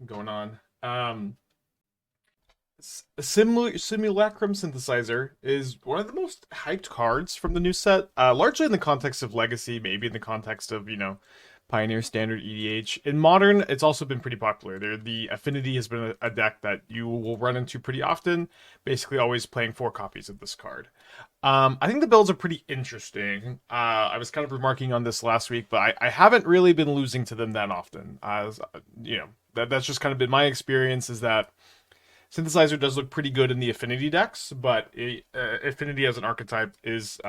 going on. Simulacrum Synthesizer is one of the most hyped cards from the new set, largely in the context of Legacy, maybe in the context of, Pioneer Standard EDH. In Modern, it's also been pretty popular. The Affinity has been a deck that you will run into pretty often, basically always playing 4 copies of this card. I think the builds are pretty interesting. I was kind of remarking on this last week, but I haven't really been losing to them that often. That's just kind of been my experience is that Synthesizer does look pretty good in the Affinity decks, but Affinity as an archetype is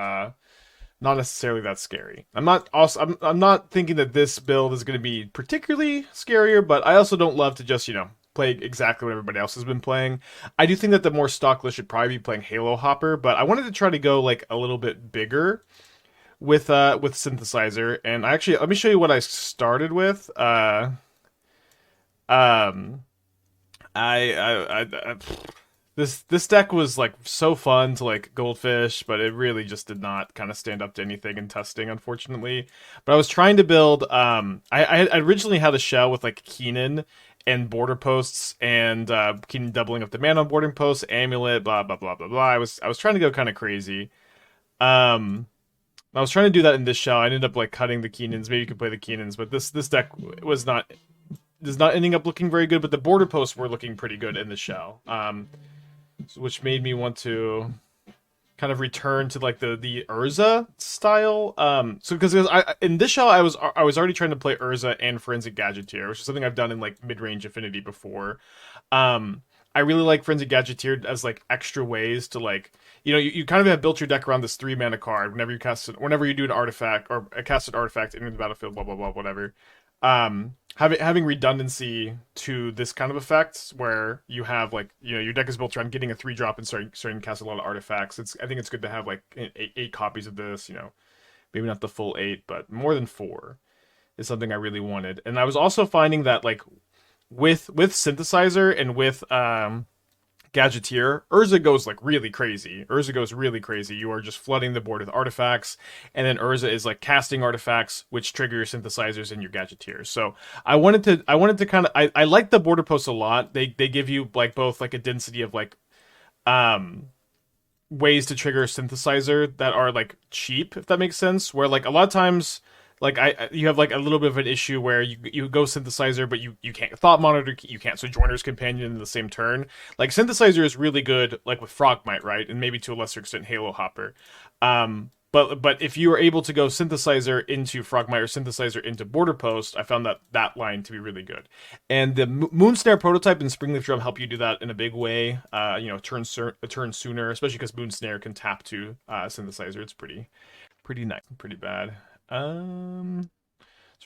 not necessarily that scary. I'm not thinking that this build is going to be particularly scarier, but I also don't love to just play exactly what everybody else has been playing. I do think that the more stock list should probably be playing Halo Hopper, but I wanted to try to go like a little bit bigger with Synthesizer, and let me show you what I started with. Um, I this deck was like so fun to like Goldfish, but it really just did not kind of stand up to anything in testing, unfortunately. But I was trying to build. I originally had a shell with like Keenan and border posts and Keenan doubling up the mana on boarding posts, amulet, blah blah blah blah blah. I was trying to go kind of crazy. Um, I was trying to do that in this shell. I ended up like cutting the Keenans. Maybe you could play the Keenans, but this deck was not is not ending up looking very good. But the border posts were looking pretty good in the shell. Which made me want to kind of return to like the Urza style. So because I in this shell I was already trying to play Urza and Forensic Gadgeteer, which is something I've done in like mid range Affinity before. I really like Forensic Gadgeteer as like extra ways to like you kind of have built your deck around this 3 mana card whenever you do an artifact or cast an artifact into the battlefield, blah blah blah whatever. Having redundancy to this kind of effect where you have like your deck is built around getting a 3-drop and starting to cast a lot of artifacts. I think it's good to have like eight copies of this. Maybe not the full 8, but more than 4 is something I really wanted. And I was also finding that like with Synthesizer and with Gadgeteer, Urza goes like really crazy. Urza goes really crazy. You are just flooding the board with artifacts, and then Urza is like casting artifacts, which trigger your synthesizers and your Gadgeteers. So I wanted to kind of I like the border posts a lot. They give you like both like a density of like um ways to trigger a synthesizer that are like cheap, if that makes sense. Where like a lot of times, like you have like a little bit of an issue where you go synthesizer, but you can't thought monitor, you can't Sojourner's Companion in the same turn. Like synthesizer is really good, like with Frogmite, right, and maybe to a lesser extent Halo Hopper. But if you are able to go synthesizer into Frogmite or synthesizer into Border Post, I found that line to be really good. And the Moonsnare Prototype and Springleaf Drum help you do that in a big way. A turn sooner, especially because Moonsnare can tap to synthesizer. It's pretty nice, pretty bad. So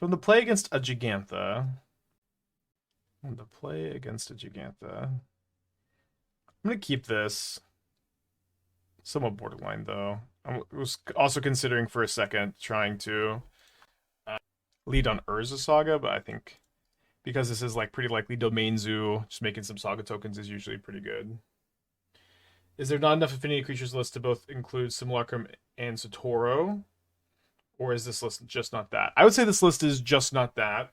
on the play against a Gigantha, I'm gonna keep this. Somewhat borderline though. I was also considering for a second trying to lead on Urza Saga, but I think because this is like pretty likely Domain Zoo, just making some Saga tokens is usually pretty good. Is there not enough Affinity creatures list to both include Simulacrum and Satoro? Or is this list just not that? I would say this list is just not that.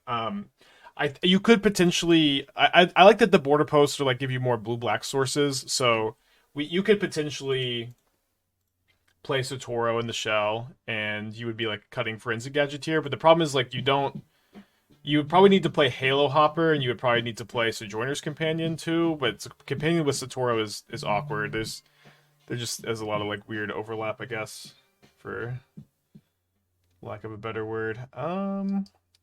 You could potentially. I like that the border posts are like give you more blue black sources, so you could potentially play Satoro in the shell, and you would be like cutting Forensic Gadgeteer. But the problem is like you don't. You would probably need to play Halo Hopper, and you would probably need to play Sojourner's Companion too. But Companion with Satoro is awkward. There's a lot of like weird overlap, I guess, for lack of a better word.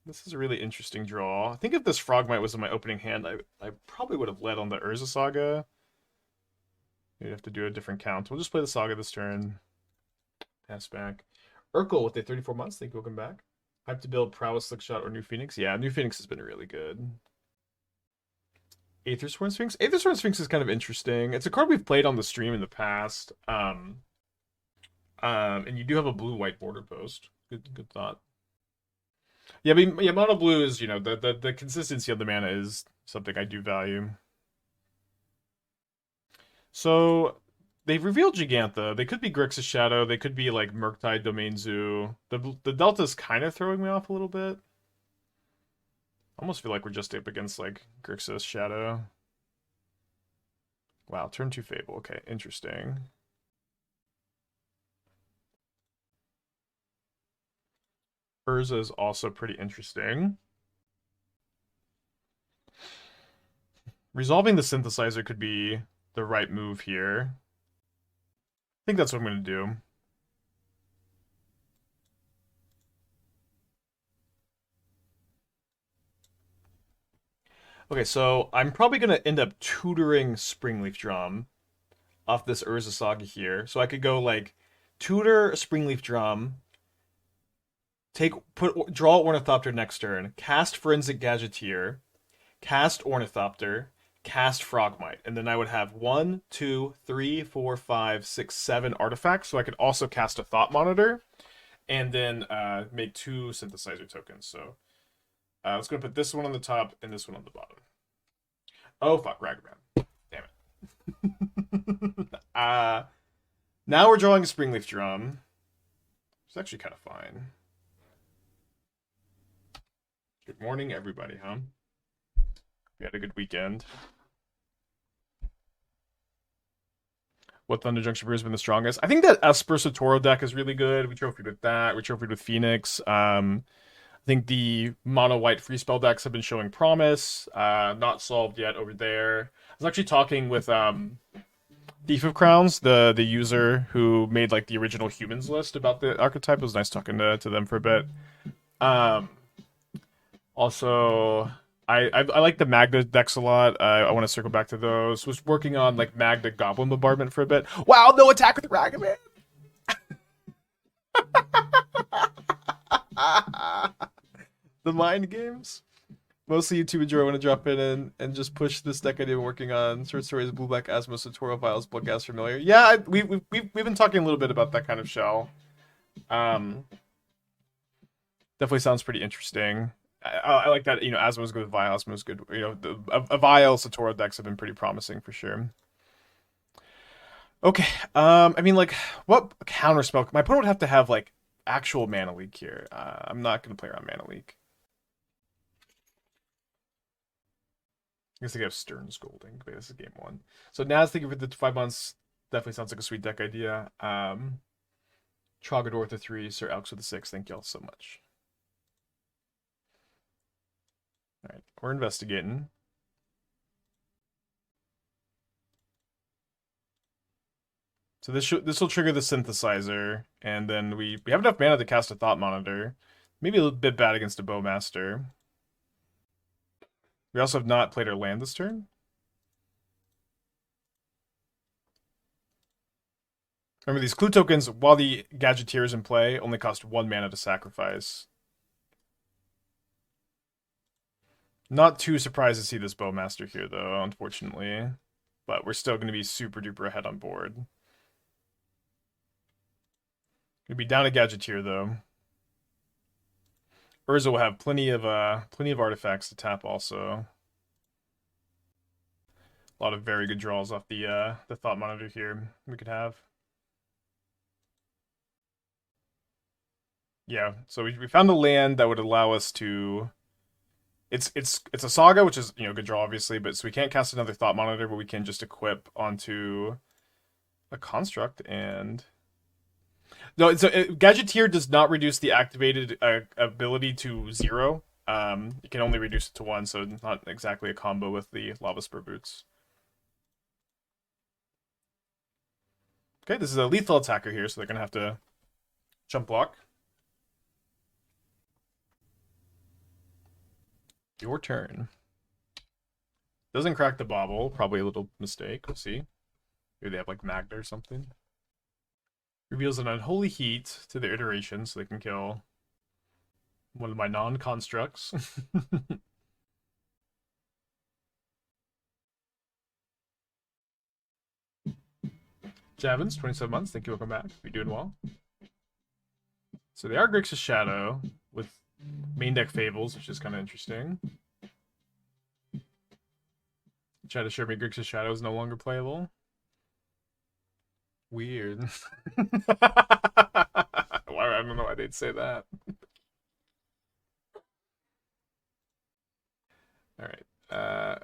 This is a really interesting draw. I think if this Frogmite was in my opening hand, I probably would have led on the Urza Saga. You'd have to do a different count. We'll just play the Saga this turn. Pass back. Urkel with a 34 months. Thank you. Welcome back. I have to build Prowess, Slickshot, or New Phoenix. Yeah, New Phoenix has been really good. Aethersworn Sphinx. Aethersworn Sphinx is kind of interesting. It's a card we've played on the stream in the past. And you do have a blue-white border post. Good thought. Yeah, I mean, yeah, mono blue is the consistency of the mana is something I do value. So they've revealed Gigantha. They could be Grixis Shadow. They could be like Murktide, Domain Zoo. The Delta's kind of throwing me off a little bit. Almost feel like we're just up against like Grixis Shadow. Wow, turn 2 Fable. Okay, interesting. Urza is also pretty interesting. Resolving the synthesizer could be the right move here. I think that's what I'm going to do. Okay, so I'm probably going to end up tutoring Springleaf Drum off this Urza Saga here. So I could go like tutor Springleaf Drum, draw Ornithopter next turn, cast Forensic Gadgeteer, cast Ornithopter, cast Frogmite, and then I would have 1, 2, 3, 4, 5, 6, 7 artifacts. So I could also cast a Thought Monitor, and then make 2 synthesizer tokens. So let's go put this one on the top and this one on the bottom. Oh fuck, Ragavan. Damn it. Now we're drawing a Springleaf Drum. It's actually kind of fine. Good morning, everybody, huh? We had a good weekend. What Thunder Junction Brew has been the strongest? I think that Esper Satoro deck is really good. We trophied with that. We trophied with Phoenix. I think the mono white free spell decks have been showing promise. Not solved yet over there. I was actually talking with Thief of Crowns, the user who made like the original humans list about the archetype. It was nice talking to them for a bit. Also, I like the Magda decks a lot. I want to circle back to those. Was working on like Magda Goblin Bombardment for a bit. Wow, no attack with Ragavan! The mind games. Mostly YouTube enjoy. I want to drop in and just push this deck idea I'm working on. Short stories, Blue Black Asmos, Satora Vials, Bloodgas familiar. Yeah, we've been talking a little bit about that kind of shell. Definitely sounds pretty interesting. I like that, you know, Asmo's good with Vial, Asmo's good. You know, a Vial Satora decks have been pretty promising for sure. Okay, I mean, like, what counterspell? My opponent would have to have, like, actual Mana Leak here. I'm not going to play around Mana Leak. I guess they have Stern Scolding, but this is game 1. So Naz, thank you for the 5 months. Definitely sounds like a sweet deck idea. Trogador with the 3, Sir Elks with the 6. Thank y'all so much. All right, we're investigating. So this will trigger the synthesizer, and then we have enough mana to cast a Thought Monitor. Maybe a little bit bad against a Bowmaster. We also have not played our land this turn. Remember, these clue tokens, while the Gadgeteer is in play, only cost 1 mana to sacrifice. Not too surprised to see this Bowmaster here, though, unfortunately. But we're still going to be super duper ahead on board. Gonna be down a Gadgeteer, though. Urza will have plenty of artifacts to tap also. A lot of very good draws off the Thought Monitor here we could have. Yeah, so we found a land that would allow us to. It's a Saga, which is, you know, good draw obviously, but so we can't cast another Thought Monitor, but we can just equip onto a construct and. No, so Gadgeteer does not reduce the activated ability to 0. You can only reduce it to 1, so not exactly a combo with the Lavaspur Boots. Okay, this is a lethal attacker here, so they're gonna have to jump block. Your turn. Doesn't crack the bauble. Probably a little mistake. We'll see. Maybe they have like Magda or something. Reveals an unholy heat to their iteration, so they can kill one of my non-constructs. Javins, 27 months. Thank you. Welcome back. You're doing well. So they are Grixis Shadow with main deck Fables, which is kind of interesting. Try to show me Grixis Shadow is no longer playable. Weird. I don't know why they'd say that. All right.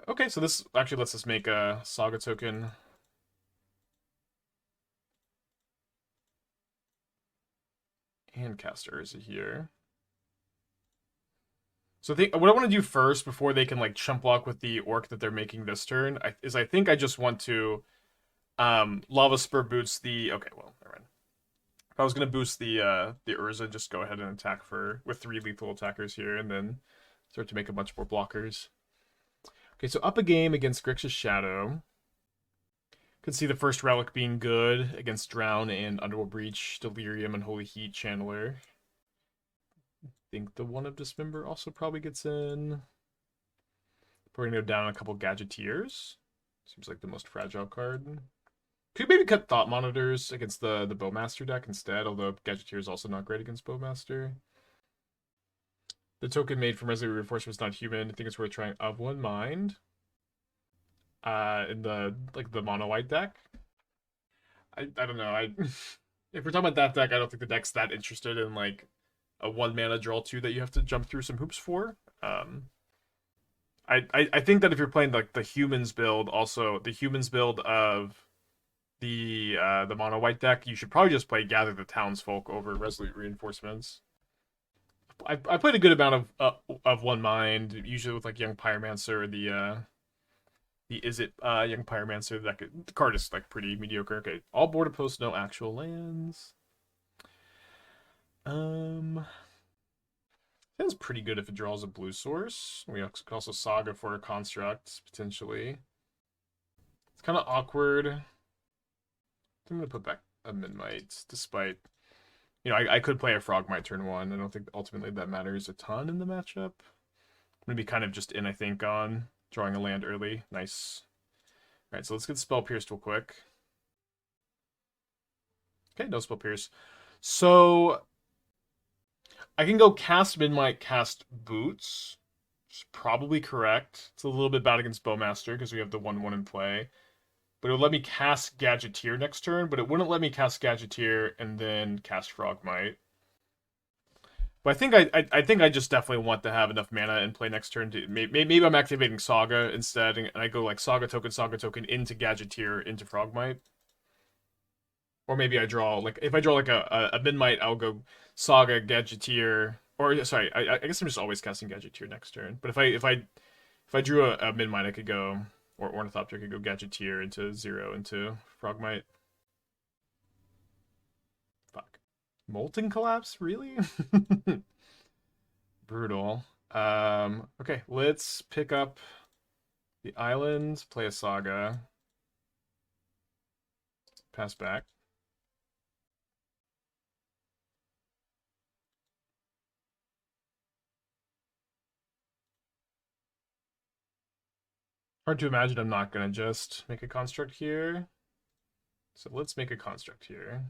Okay, so this actually lets us make a Saga token. And cast Urza here. So I think what I want to do first before they can like chump block with the orc that they're making this turn is I think I just want to Lavaspur Boots the okay, well, never mind. If I was gonna boost the Urza, just go ahead and attack with 3 lethal attackers here and then start to make a bunch more blockers. Okay, so up a game against Grixis Shadow. Could see the first relic being good against Drown and Underworld Breach, Delirium, and Holy Heat Channeler. Think the one of Dismember also probably gets in. We're gonna go down a couple Gadgeteers. Seems like the most fragile card. Could maybe cut Thought Monitors against the Bowmaster deck instead, although Gadgeteer is also not great against Bowmaster. The token made from Resolute Reinforcement is not human. I think it's worth trying Of One Mind. In the mono white deck. I don't know. If we're talking about that deck, I don't think the deck's that interested in like a 1 mana draw 2 that you have to jump through some hoops for. I think that if you're playing like the humans build, also the humans build of the mono white deck, you should probably just play Gather the Townsfolk over Resolute Reinforcements. I played a good amount of One Mind, usually with like Young Pyromancer or the Young Pyromancer. The card is like pretty mediocre. Okay, all border posts, no actual lands. Sounds pretty good if it draws a blue source. We could also Saga for a construct, potentially. It's kind of awkward. I'm going to put back a Memnite, despite... You know, I could play a Frogmite turn 1. I don't think ultimately that matters a ton in the matchup. I'm going to be kind of just in, I think, on drawing a land early. Nice. Alright, so let's get Spell Pierced real quick. Okay, no Spell Pierce. So... I can go cast Memnite, cast Boots. Which is probably correct. It's a little bit bad against Bowmaster because we have the 1/1 in play. But it would let me cast Gadgeteer next turn, but it wouldn't let me cast Gadgeteer and then cast Frogmite. But I think I just definitely want to have enough mana in play next turn to maybe I'm activating Saga instead, and I go like Saga token into Gadgeteer into Frogmite. Or maybe I draw like if I draw like a Memnite, I'll go Saga, Gadgeteer, or sorry, I guess I'm just always casting Gadgeteer next turn. But if I drew a Memnite, I could go, or Ornithopter could go Gadgeteer into 0 into Frogmite. Fuck. Molten Collapse, really? Brutal. Okay, let's pick up the island, play a Saga, pass back. Hard to imagine I'm not going to just make a construct here. So let's make a construct here.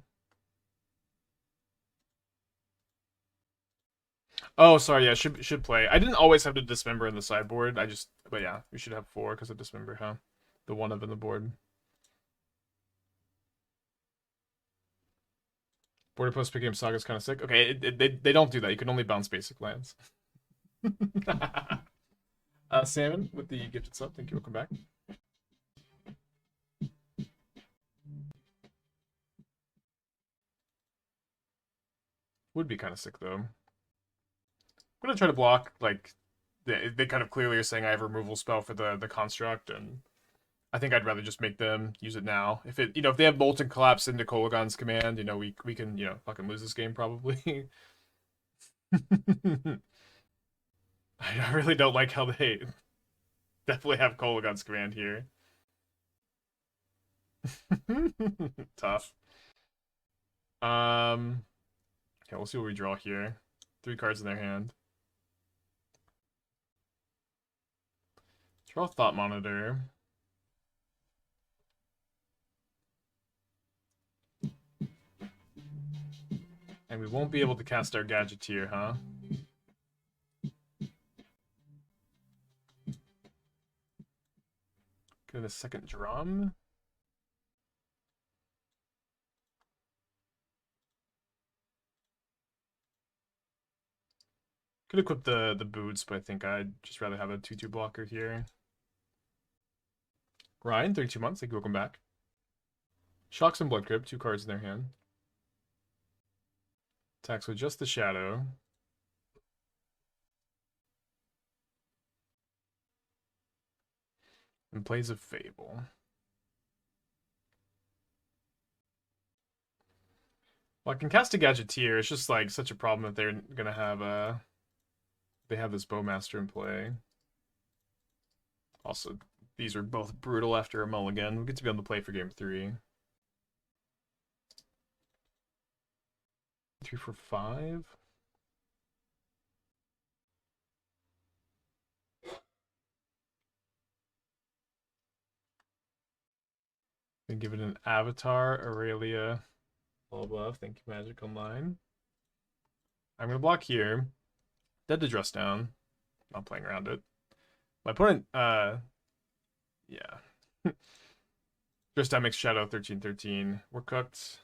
Oh, sorry, yeah, should play. I didn't always have to Dismember in the sideboard. But yeah, we should have 4 because of Dismember, huh? The 1 of in the board. Border Post picking up Saga is kind of sick. Okay, they don't do that. You can only bounce basic lands. Salmon with the gifted sub. Thank you. Welcome back. Would be kind of sick, though. I'm going to try to block, like, they kind of clearly are saying I have a removal spell for the construct, and I think I'd rather just make them use it now. If if they have Molten Collapse into Kolagon's command, we can, fucking lose this game probably. I really don't like how they definitely have Kolagon's command here. Tough. Okay, we'll see what we draw here. 3 cards in their hand. Draw Thought Monitor. And we won't be able to cast our Gadgeteer, huh? Get a second drum. Could equip the boots, but I think I'd just rather have a 2/2 blocker here. Ryan, 32 months. Thank you. Welcome back. Shocks and Blood Crypt, 2 cards in their hand. Attacks with just the Shadow. And plays a Fable. Well, I can cast a Gadgeteer. It's just like such a problem that they're gonna have they have this Bowmaster in play. Also, these are both brutal after a mulligan. We get to be on the play for game 3. 3 for 5. And give it an Avatar, Aurelia, all above. Thank you, Magic Online. I'm gonna block here. Dead to Dress Down. Not playing around it. My opponent, yeah. Dress Down makes Shadow 13/13. We're cooked.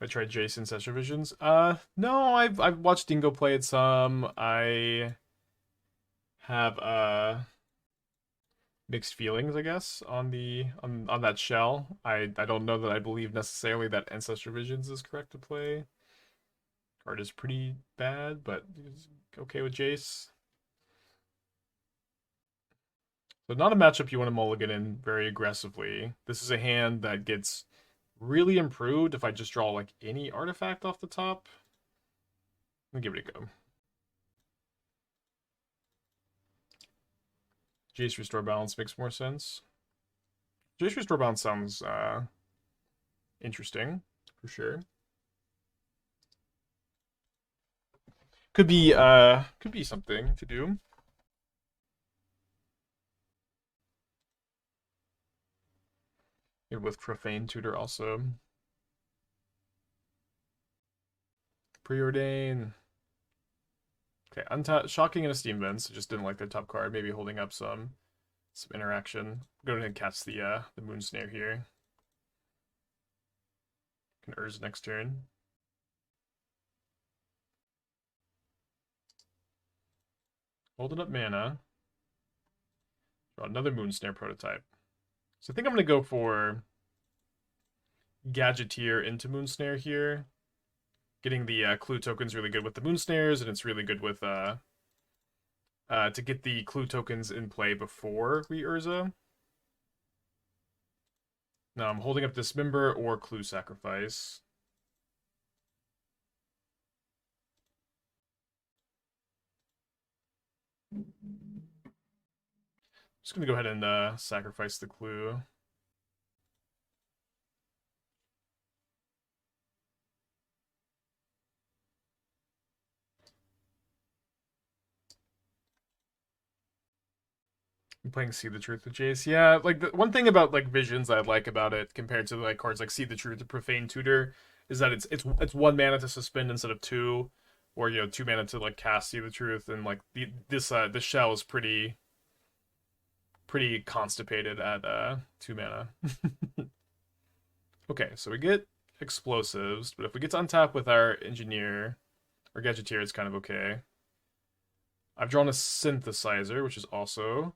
I tried Jason Session Visions. No, I've watched Dingo play it some. I have mixed feelings, I guess, on that shell. I don't know that I believe necessarily that Ancestor Visions is correct to play. Card is pretty bad, but okay with Jace. So not a matchup you want to mulligan in very aggressively. This is a hand that gets really improved if I just draw like any artifact off the top. Let me give it a go. Jace Restore Balance makes more sense. Jace Restore Balance sounds interesting, for sure. Could be something to do. With Profane Tutor also. Preordain. Okay, Shocking and Esteem Vents. I just didn't like their top card. Maybe holding up some interaction. Go ahead and cast the Moonsnare here. Can Urza next turn. Holding up mana. Draw another Moonsnare Prototype. So I think I'm going to go for Gadgeteer into Moonsnare here. Getting the clue token's really good with the Moonsnares, and it's really good with to get the clue tokens in play before we Urza. Now I'm holding up Dismember or Clue Sacrifice. Just gonna go ahead and sacrifice the clue. I'm playing See the Truth with Jace. Yeah, like the one thing about like Visions I like about it compared to like cards like See the Truth or Profane Tutor is that it's 1 mana to suspend instead of 2, or 2 mana to like cast See the Truth, and like this shell is pretty constipated at 2 mana. Okay, so we get explosives, but if we get to untap with our engineer or gadgeteer, it's kind of okay. I've drawn a synthesizer, which is also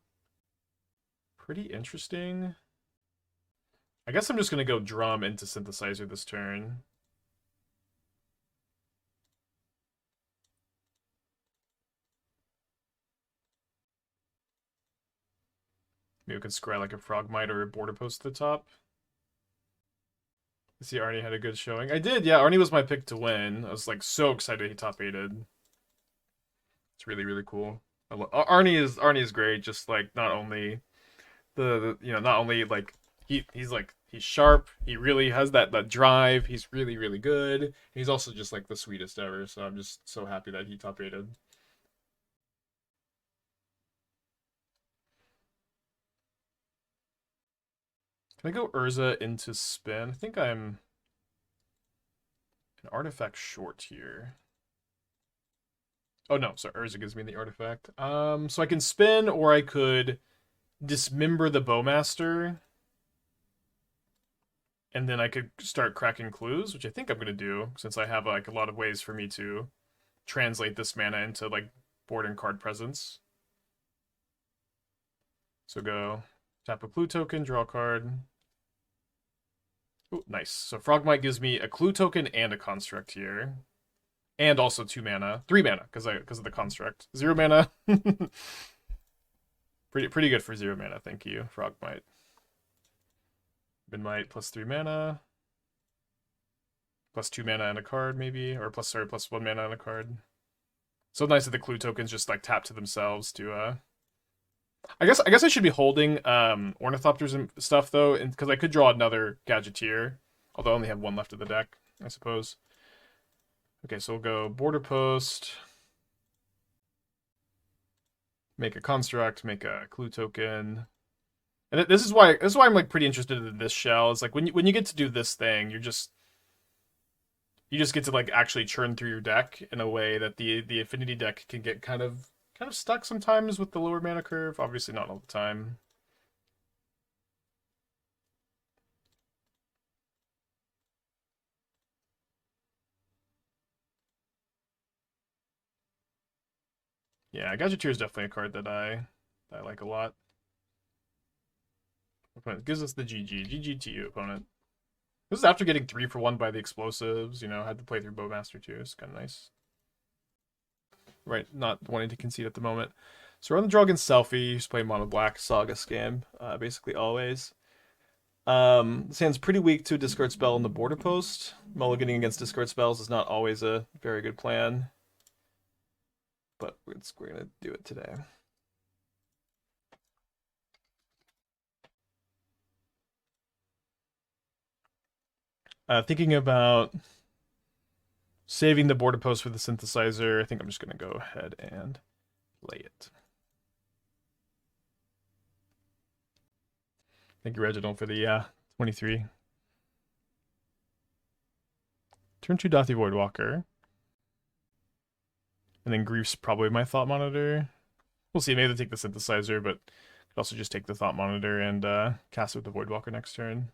pretty interesting. I guess I'm just gonna go drum into synthesizer this turn. Maybe we could scry like a Frogmite or a Borderpost at the top. I see Arnie had a good showing. I did, yeah. Arnie was my pick to win. I was like so excited he top 8'd. It's really, really cool. Arnie is great. Just like not only not only like he's sharp. He really has that drive. He's really, really good. He's also just like the sweetest ever. So I'm just so happy that he top 8'd. Can I go Urza into spin? I think I'm an artifact short here. Oh no, so Urza gives me the artifact. So I can spin, or I could dismember the Bowmaster, and then I could start cracking clues, which I think I'm gonna do since I have like a lot of ways for me to translate this mana into like board and card presence. So go tap a clue token, draw a card. Ooh, nice. So Frogmite gives me a clue token and a construct here. And also 2 mana. 3 mana, because of the construct. 0 mana. pretty good for 0 mana, thank you, Frogmite. Memnite plus 3 mana. Plus 2 mana and a card, maybe. Or plus 1 mana and a card. So nice that the clue tokens just like tap to themselves to I guess I should be holding Ornithopters and stuff though, because I could draw another Gadgeteer, although I only have 1 left of the deck, I suppose. Okay, so we'll go Borderpost, make a construct, make a clue token, and this is why I'm like pretty interested in this shell. It's like when you get to do this thing, you just get to like actually churn through your deck in a way that the Affinity deck can get kind of stuck sometimes with the lower mana curve. Obviously not all the time. Yeah, Gadgeteer is definitely a card that I like a lot. Opponent gives us the GG. GG to you, opponent. This is after getting 3 for 1 by the explosives, you know, had to play through Bowmaster too. It's kind of nice. Right, not wanting to concede at the moment. So we're on the draw against Selfie. Just play mono black Saga scam, basically always. This hand's pretty weak to a discard spell in the Borderpost. Mulliganing against discard spells is not always a very good plan, but we're gonna do it today. Thinking about saving the Borderpost for the Synthesizer, I think I'm just gonna go ahead and play it. Thank you, Reginald, for the 23. Turn 2 Dothy Voidwalker. And then Grief's probably my Thought Monitor. We'll see, maybe they take the Synthesizer, but could also just take the Thought Monitor and cast it with the Voidwalker next turn.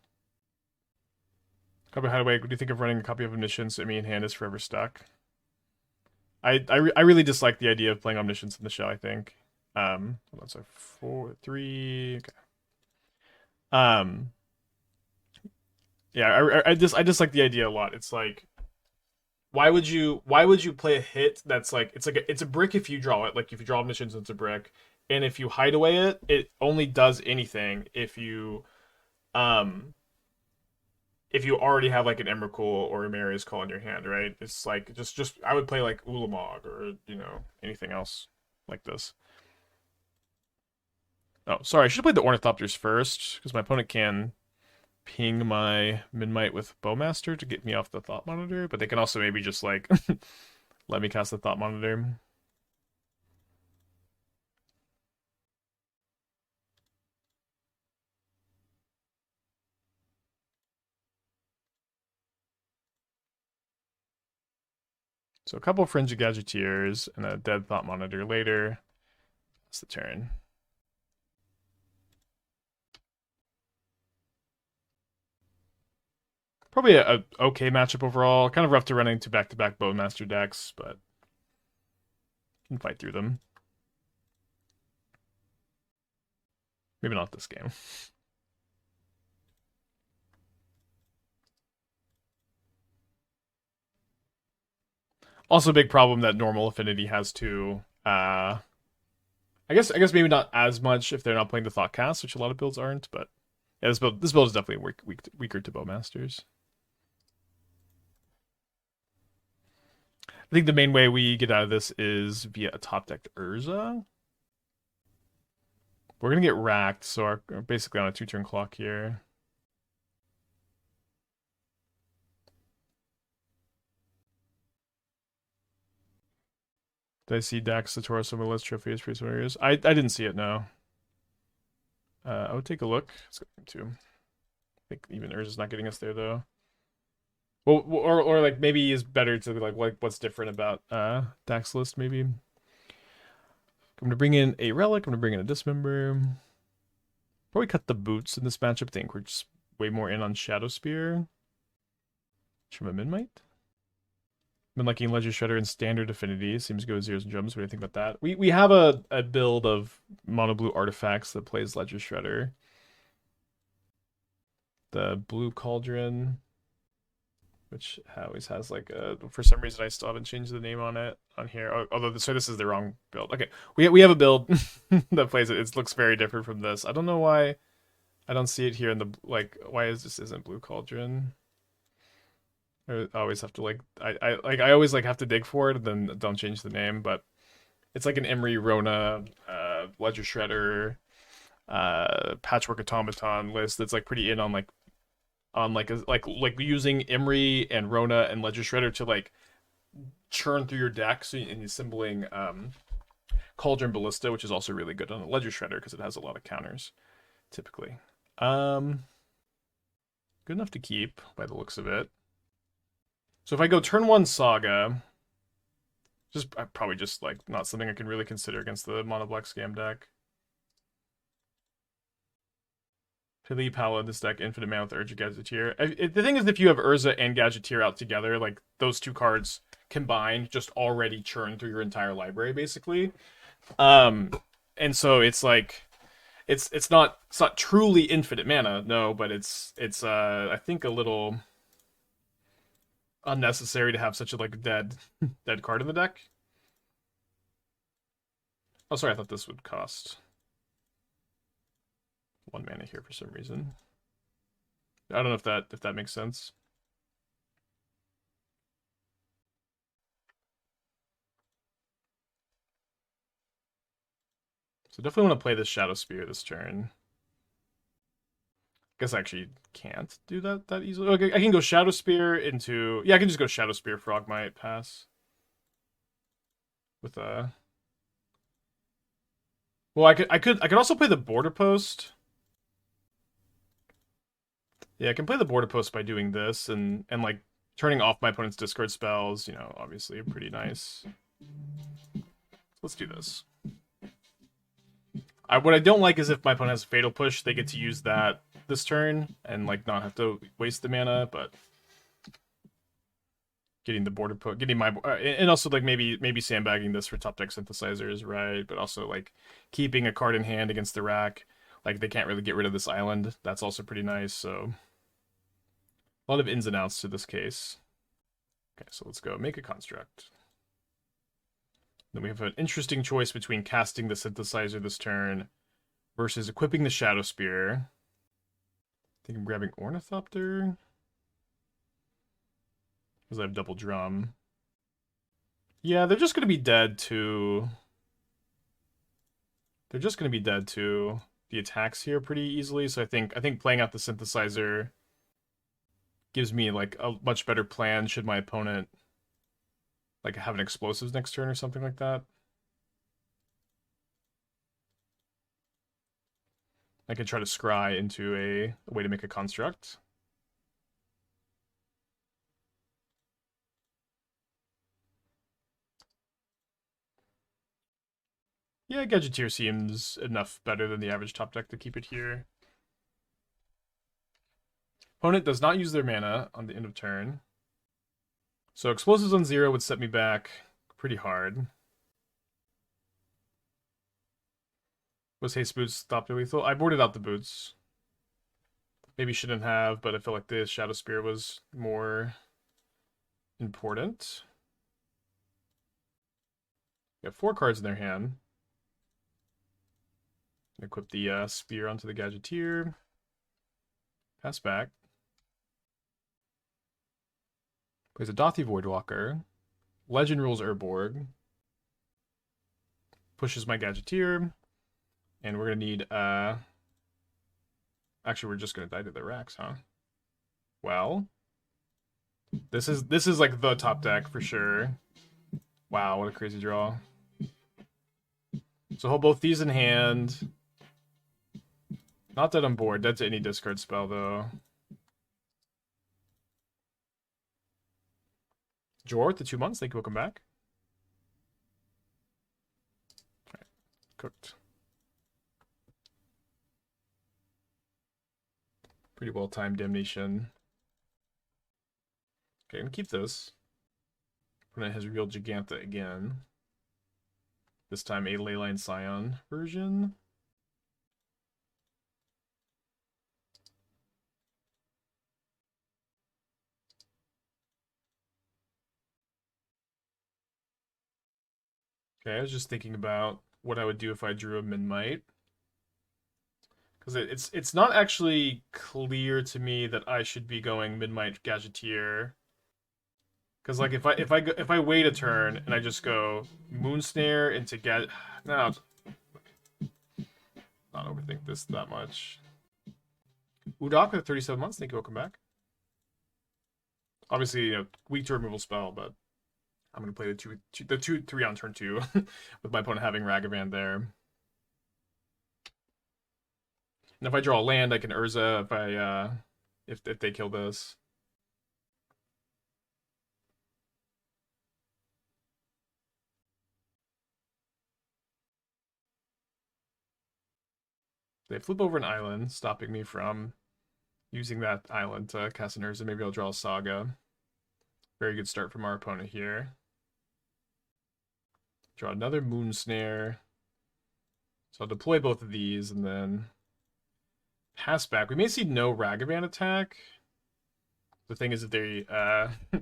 Copy of Hideaway, what do you think of running a copy of Omniscience? I mean, hand is forever stuck. I really dislike the idea of playing Omniscience in the shell, I think. Hold on, so 4, 3, okay. Yeah, I dislike the idea a lot. It's like, why would you play a hit that's like it's a brick if you draw it, like if you draw Omniscience it's a brick, and if you hide away it only does anything if you already have like an Emrakul or a Marius Call in your hand, right? It's like just I would play like Ulamog or anything else like this. Oh, sorry, I should have played the Ornithopters first because my opponent can ping my Memnite with Bowmaster to get me off the Thought Monitor, but they can also maybe just like let me cast the Thought Monitor. So a couple of Forensic Gadgeteers and a dead Thought Monitor later. That's the turn. Probably a okay matchup overall. Kind of rough to run into back-to-back Bowmaster decks, but can fight through them. Maybe not this game. Also a big problem that normal Affinity has too. I guess maybe not as much if they're not playing the Thoughtcast, which a lot of builds aren't, but yeah, this build is definitely weaker to Bowmasters. I think the main way we get out of this is via a top decked Urza. We're gonna get racked, so we're basically on a 2-turn clock here. Did I see Dax, the Taurus, some of the list trophies, Priest Warriors? I didn't see it, no. I would take a look. Let's go too. I think even Urza's not getting us there though. Well, or like maybe is better to like what's different about Dax list maybe. I'm gonna bring in a Relic. I'm gonna bring in a Dismember. Probably cut the boots in this matchup. I think we're just way more in on Shadowspear. From a Memnite. Been liking Ledger Shredder and standard Affinity. Seems to go with zeros and drums. What do you think about that? We have a build of mono blue artifacts that plays Ledger Shredder. The blue cauldron, which always has like a, for some reason I still haven't changed the name on it on here. Although so this is the wrong build. Okay, we have a build that plays it. It looks very different from this. I don't know why I don't see it here in the like. Why is this isn't blue cauldron? I always have to like I always like have to dig for it and then don't change the name. But it's like an Emery Rona Ledger Shredder Patchwork Automaton list that's like pretty in on like using Emery and Rona and Ledger Shredder to like churn through your deck, so and assembling Cauldron Ballista, which is also really good on a Ledger Shredder because it has a lot of counters typically. Good enough to keep by the looks of it. So if I go turn 1 Saga, just probably just like not something I can really consider against the mono black scam deck. Pili Pala, this deck, Infinite Man with Urza Gadgeteer. The thing is, if you have Urza and Gadgeteer out together, like those two cards combined just already churn through your entire library, basically. And so it's like it's not truly infinite mana, no, but it's I think a little unnecessary to have such a like dead card in the deck. Oh, sorry, I thought this would cost 1 mana here for some reason. I don't know if that makes sense. So definitely want to play this Shadowspear this turn. Guess I actually can't do that easily. Okay, I can go Shadowspear into... Yeah, I can just go Shadowspear, Frogmite, pass. With a... Well, I could also play the Borderpost. Yeah, I can play the Borderpost by doing this and like turning off my opponent's discard spells, you know, obviously pretty nice. Let's do this. What I don't like is if my opponent has a Fatal Push, they get to use that this turn and like not have to waste the mana, but getting the Borderpost, getting my and also like maybe sandbagging this for top deck synthesizers, right? But also like keeping a card in hand against the rack, like they can't really get rid of this island. That's also pretty nice. So a lot of ins and outs to this case. Okay, so let's go make a construct. Then we have an interesting choice between casting the synthesizer this turn versus equipping the Shadowspear. I think I'm grabbing Ornithopter because I have double drum. Yeah, they're just going to be dead to... They're just going to be dead to the attacks here pretty easily. So I think playing out the synthesizer gives me like a much better plan should my opponent like have an explosives next turn or something like that. I could try to scry into a way to make a construct. Yeah, Gadgeteer seems enough better than the average top deck to keep it here. Opponent does not use their mana on the end of turn. So explosives on 0 would set me back pretty hard. Was Haste Boots stopped lethal? I boarded out the boots. Maybe shouldn't have, but I feel like the Shadowspear was more important. They have 4 cards in their hand. Equip the spear onto the Gadgeteer. Pass back. Plays a Dothy Voidwalker. Legend rules Urborg. Pushes my Gadgeteer. And we're gonna need actually we're just gonna die to the racks, huh? Well. This is like the top deck for sure. Wow, what a crazy draw. So hold both these in hand. Not dead on board, dead to any discard spell though. Jor, the 2 months, thank you, welcome back. Right. Cooked. Pretty well timed damnation. Okay, I'm gonna keep this. Opponent has revealed Giganta again. This time a Leyline Scion version. Okay, I was just thinking about what I would do if I drew a Memnite. Because it's not actually clear to me that I should be going Memnite Gadgeteer. Because like if I wait a turn and I just go Moonsnare into no, not overthink this that much. Udok with 37 months. Thank you. Welcome back. Obviously, you know, weak to removal spell, but I'm gonna play the 2/3 on turn 2 with my opponent having Ragavan there. And if I draw a land, I can Urza if I if they kill this. They flip over an island, stopping me from using that island to cast an Urza. Maybe I'll draw a Saga. Very good start from our opponent here. Draw another Moonsnare. So I'll deploy both of these and then pass back. We may see no Ragavan attack. The thing is, if they if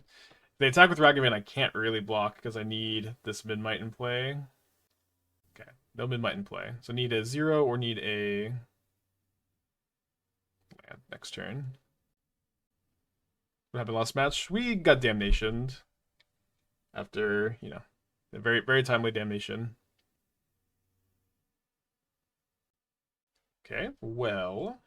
they attack with Ragavan, I can't really block because I need this Memnite in play. Okay, no Memnite in play. So need a 0 or need a land next turn. What happened last match? We got damnationed after, you know, a very, very timely damnation. Okay, well.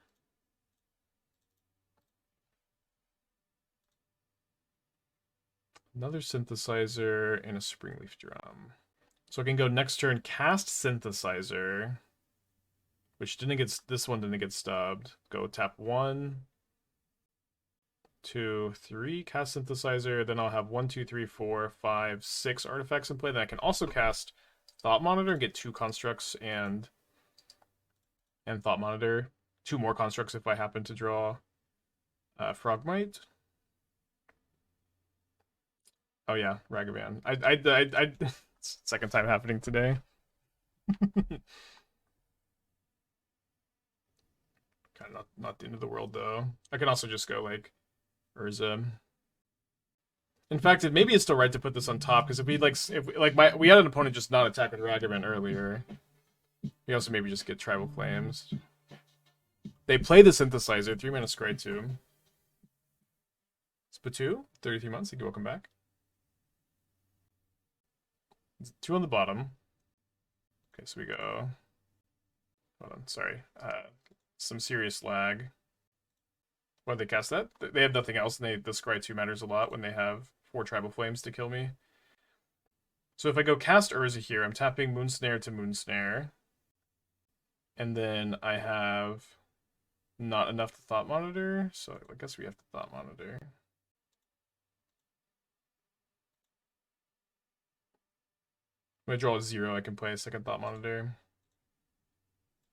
Another Synthesizer and a Springleaf Drum. So I can go next turn, cast Synthesizer, which didn't get, this one didn't get stubbed. Go tap 1, 2, 3, cast Synthesizer. Then I'll have 1, 2, 3, 4, 5, 6 artifacts in play. Then I can also cast Thought Monitor and get 2 constructs and Thought Monitor. 2 more constructs if I happen to draw Frogmite. Oh yeah, Ragavan. I second time happening today. Kind of not the end of the world though. I can also just go like Urza. In fact, maybe it's still right to put this on top because if we had an opponent just not attack with Ragavan earlier, we also maybe just get Tribal Flames. They play the Synthesizer, 3 mana Scry 2. Spatu, 33 months. Thank you. Welcome back. 2 on the bottom. Okay, so we go. Hold on, sorry. Some serious lag. Why'd they cast that? They have nothing else, and the Scry 2 matters a lot when they have 4 Tribal Flames to kill me. So if I go cast Urza here, I'm tapping Moonsnare to Moonsnare. And then I have not enough to Thought Monitor, so I guess we have to Thought Monitor. When I draw a 0, I can play a second Thought Monitor.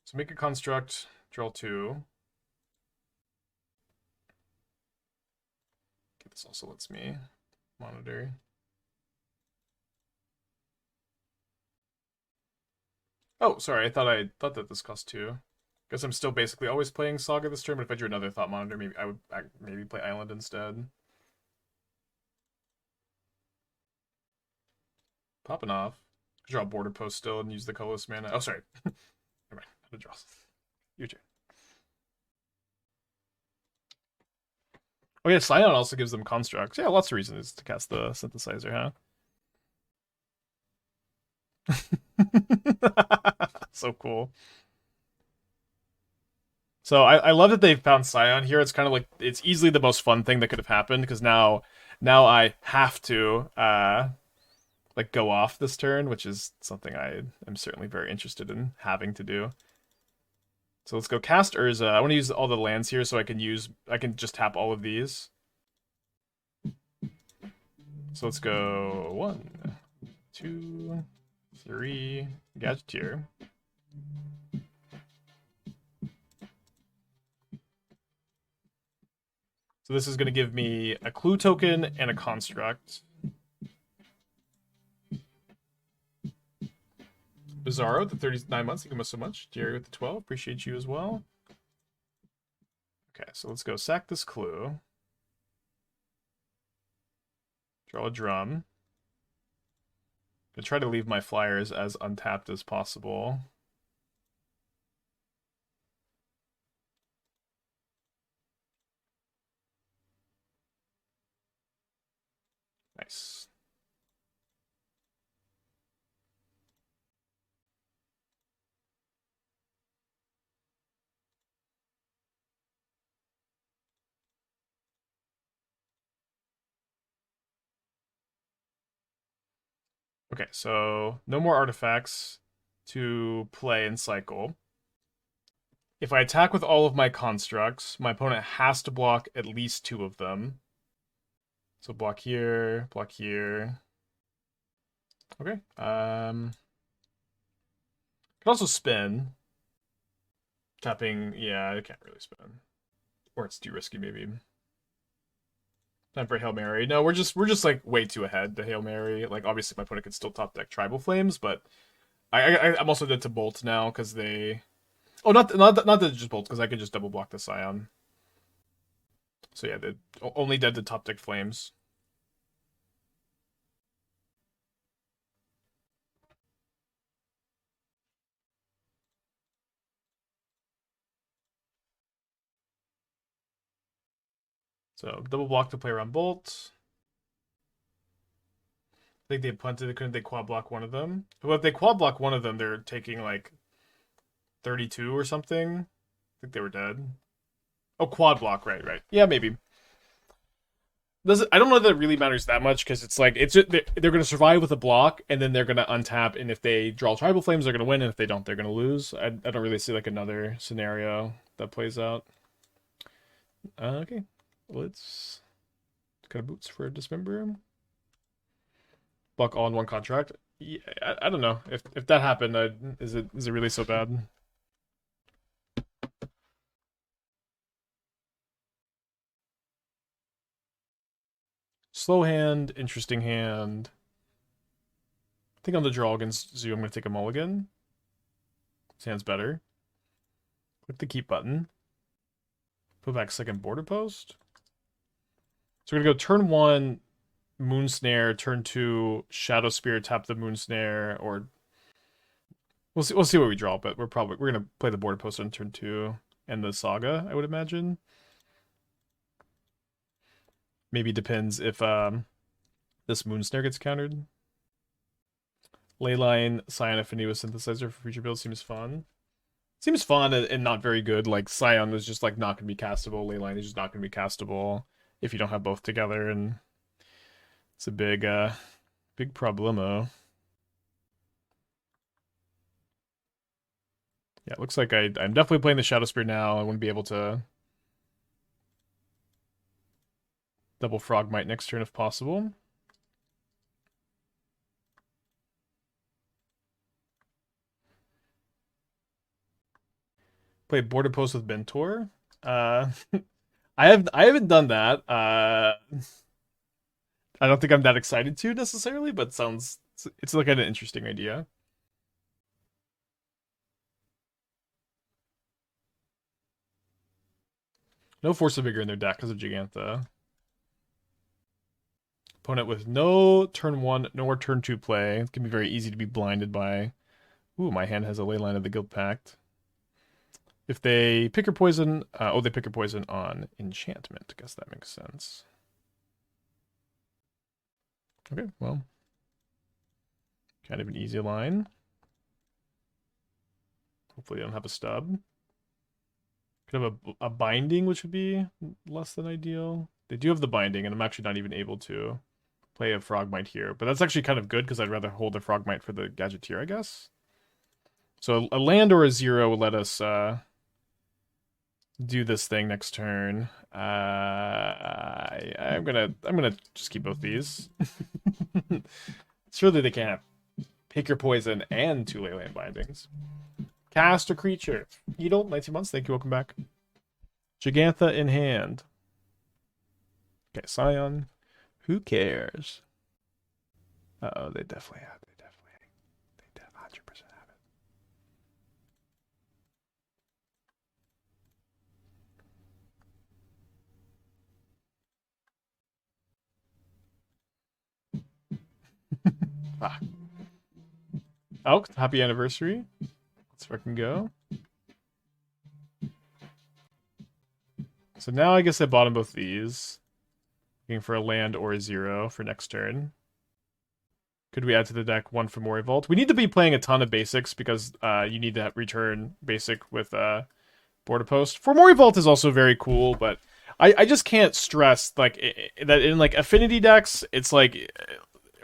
So make a construct, draw 2. Okay, this also lets me monitor. Oh, sorry, I thought that this cost 2. Guess I'm still basically always playing Saga this turn, but if I drew another Thought Monitor, maybe I would maybe play Island instead. Popping off. Draw Borderpost still and use the colorless mana. Oh, sorry. Never mind. I had to draw. Your turn. Oh yeah, Scion also gives them constructs. Yeah, lots of reasons to cast the Synthesizer, huh? So cool. So I love that they found Scion here. It's kind of like it's easily the most fun thing that could have happened because now I have to like go off this turn, which is something I am certainly very interested in having to do. So let's go cast Urza. I want to use all the lands here so I can just tap all of these. So let's go 1, 2, 3, Gadgeteer. So this is going to give me a clue token and a construct. Bizarro, the 39 months. Thank you so much. Jerry with the 12. Appreciate you as well. Okay, so let's go sack this clue. Draw a drum. Gonna try to leave my flyers as untapped as possible. Nice. Okay, so no more artifacts to play and cycle. If I attack with all of my constructs, my opponent has to block at least 2 of them. So block here, block here. Okay. Can also spin. Tapping, yeah, I can't really spin. Or it's too risky, maybe. Time for a Hail Mary. No, we're just like way too ahead to Hail Mary. Like obviously my opponent could still top deck Tribal Flames, but I'm also dead to Bolt now because they. Oh, not that just Bolt because I could just double block the Scion. So yeah, they're only dead to top deck Flames. So double block to play around Bolt. I think they punted. Couldn't they quad block one of them? Well, if they quad block one of them, they're taking like 32 or something. I think they were dead. Oh, quad block, right. Yeah, maybe. I don't know that it really matters that much because it's like they're going to survive with a block and then they're going to untap, and if they draw Tribal Flames, they're going to win, and if they don't, they're going to lose. I don't really see like another scenario that plays out. Okay, let's kind of boots for Dismember. Block all in one contract. Yeah, I don't know if that happened. Is it really so bad? Slow hand, interesting hand. I think on the draw against Zoo, I'm going to take a mulligan. This hand's better. Click the keep button. Put back second border post. So we're going to go turn 1, Moonsnare, turn 2, Shadowspear, tap the Moonsnare, or we'll see what we draw, but we're going to play the border post on turn 2 and the Saga, I would imagine. Maybe depends if this Moonsnare gets countered. Leyline, Scion Affinity with Synthesizer for future builds seems fun. Seems fun and not very good. Like Scion is just like not going to be castable. Leyline is just not going to be castable if you don't have both together, and it's a big problemo. Yeah, it looks like I'm definitely playing the Shadowspear now. I want to be able to double Frogmite next turn if possible. Play Borderpost with Mentor. I haven't done that. I don't think I'm that excited to necessarily, but it's like an interesting idea. No Force of Vigor in their deck because of Gigantha. Opponent with no turn 1 nor turn 2 play. It can be very easy to be blinded by. Ooh, my hand has a Leyline of the Guild Pact. If they pick your poison, they pick your poison on enchantment. I guess that makes sense. Okay, well, kind of an easy line. Hopefully, they don't have a stub. Could have a binding, which would be less than ideal. They do have the binding, and I'm actually not even able to play a Frogmite here. But that's actually kind of good because I'd rather hold the Frogmite for the Gadgeteer, I guess. So a land or a 0 will let us do this thing next turn. I'm gonna just keep both these. Surely they can't have pick your poison and 2 Leyline bindings. Cast a creature. Needle, 19 months. Thank you. Welcome back. Gigantha in hand. Okay, Scion. Who cares? Uh-oh, they definitely have. They 100% have it. Ah. Oh, happy anniversary. Let's fucking go. So now I guess I bottom both these. Looking for a land or a 0 for next turn. Could we add to the deck one for Mori Vault? We need to be playing a ton of basics because you need to return basic with Borderpost. For Mori Vault is also very cool, but I just can't stress like that in like Affinity decks, it's like,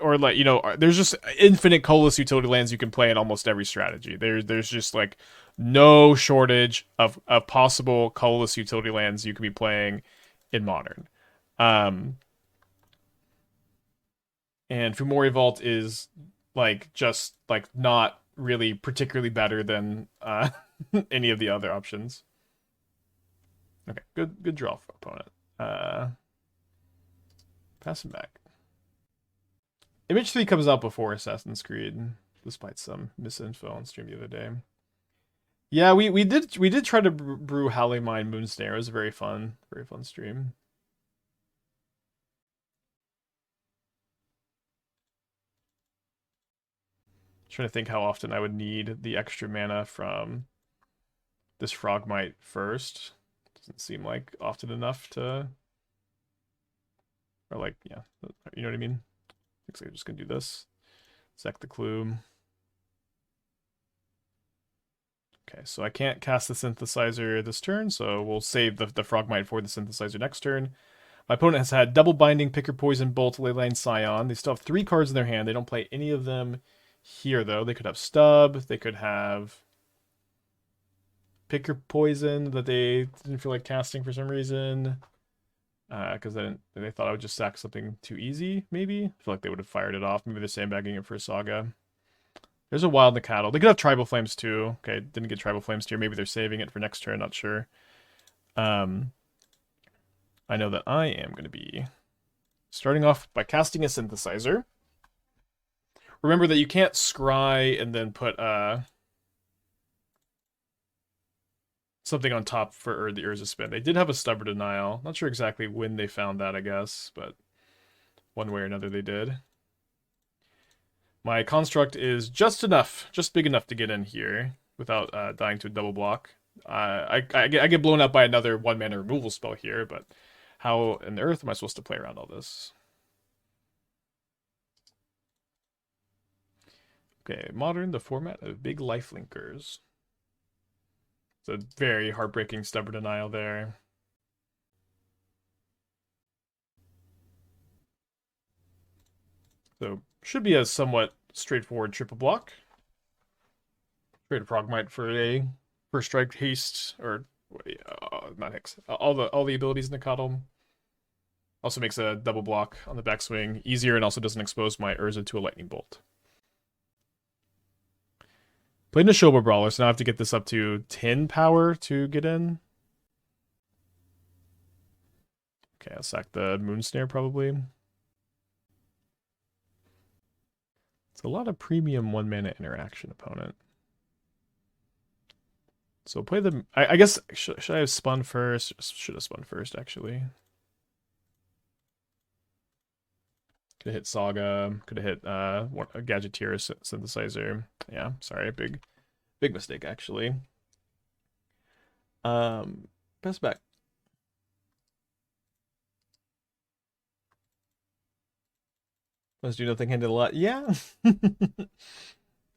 or like, you know, there's just infinite colorless utility lands you can play in almost every strategy. There's just like no shortage of possible colorless utility lands you can be playing in Modern. And Fumori Vault is like just like not really particularly better than any of the other options. Okay, good draw for opponent. Pass him back. Image 3 comes out before Assassin's Creed, despite some misinfo on stream the other day. Yeah, we did try to brew Howling Mine Moonsnare. It was a very fun stream. Trying to think how often I would need the extra mana from this Frogmite first. Doesn't seem like often enough to, or like, yeah, you know what I mean? Looks like I'm just gonna do this. Sack the Clue. Okay, so I can't cast the Synthesizer this turn, so we'll save the Frogmite for the Synthesizer next turn. My opponent has had Double Binding, Picker Poison, Bolt, Leyline, Scion. They still have 3 cards in their hand. They don't play any of them here, though. They could have Stub. They could have Picker Poison that they didn't feel like casting for some reason. Because they thought I would just sack something too easy, maybe. I feel like they would have fired it off. Maybe they're sandbagging it for a Saga. There's a Wild Cattle. They could have Tribal Flames too. Okay, didn't get Tribal Flames here. Maybe they're saving it for next turn, not sure. I know that I am going to be starting off by casting a Synthesizer. Remember that you can't scry and then put something on top for the Urza spin. They did have a Stubborn Denial. Not sure exactly when they found that, I guess, but one way or another they did. My construct is just big enough to get in here without dying to a double block. I get blown up by another 1-mana removal spell here, but how in the earth am I supposed to play around all this? Okay, Modern, the format of big life linkers. It's a very heartbreaking Stubborn Denial there. So, should be a somewhat straightforward triple block. Trade a Frogmite for a first strike haste, or not Hex. All the abilities in the Coddle. Also makes a double block on the backswing easier, and also doesn't expose my Urza to a lightning bolt. Played a Shoba Brawler, so now I have to get this up to 10 power to get in. Okay, I'll sack the Moonsnare probably. It's a lot of premium 1-mana interaction, opponent. So play the... I guess, should I have spun first? Should have spun first, actually. Could have hit Saga. Could have hit a Gadgeteer Synthesizer. Yeah, sorry, big mistake, actually. Pass back. Let's do nothing, handed a lot. Yeah.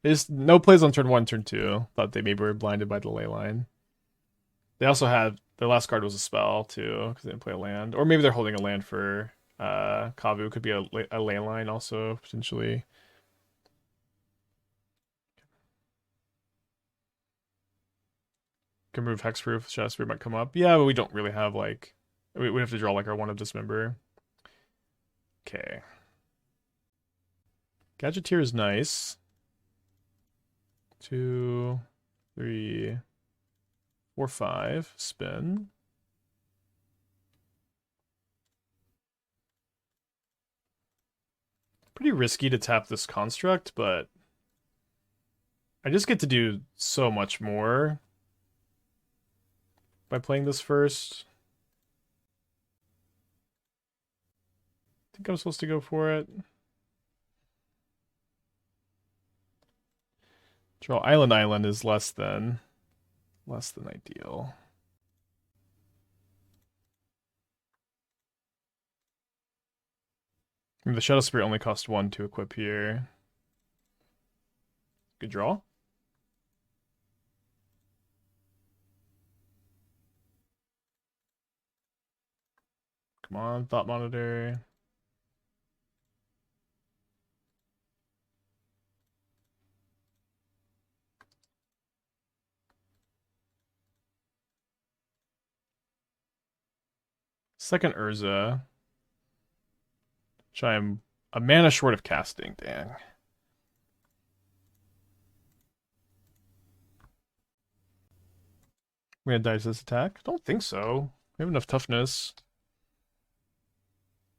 There's no plays on turn 1, turn 2. Thought they maybe were blinded by the ley line. They also had... Their last card was a spell, too, because they didn't play a land. Or maybe they're holding a land for Kavu. Could be a ley line also, potentially. Can move Hexproof. Shadowspear might come up. Yeah, but we don't really have, like... We have to draw, like, our 1 of Dismember. Okay. Gadgeteer is nice. 2, 3, 4, 5. Spin. Pretty risky to tap this construct, but I just get to do so much more by playing this first. I think I'm supposed to go for it. Draw Island is less than ideal. I mean, the Shadowspear only cost 1 to equip here. Good draw. Come on, Thought Monitor. Second Urza. Which I am a mana short of casting, dang. We gonna dice this attack? I don't think so. We have enough toughness.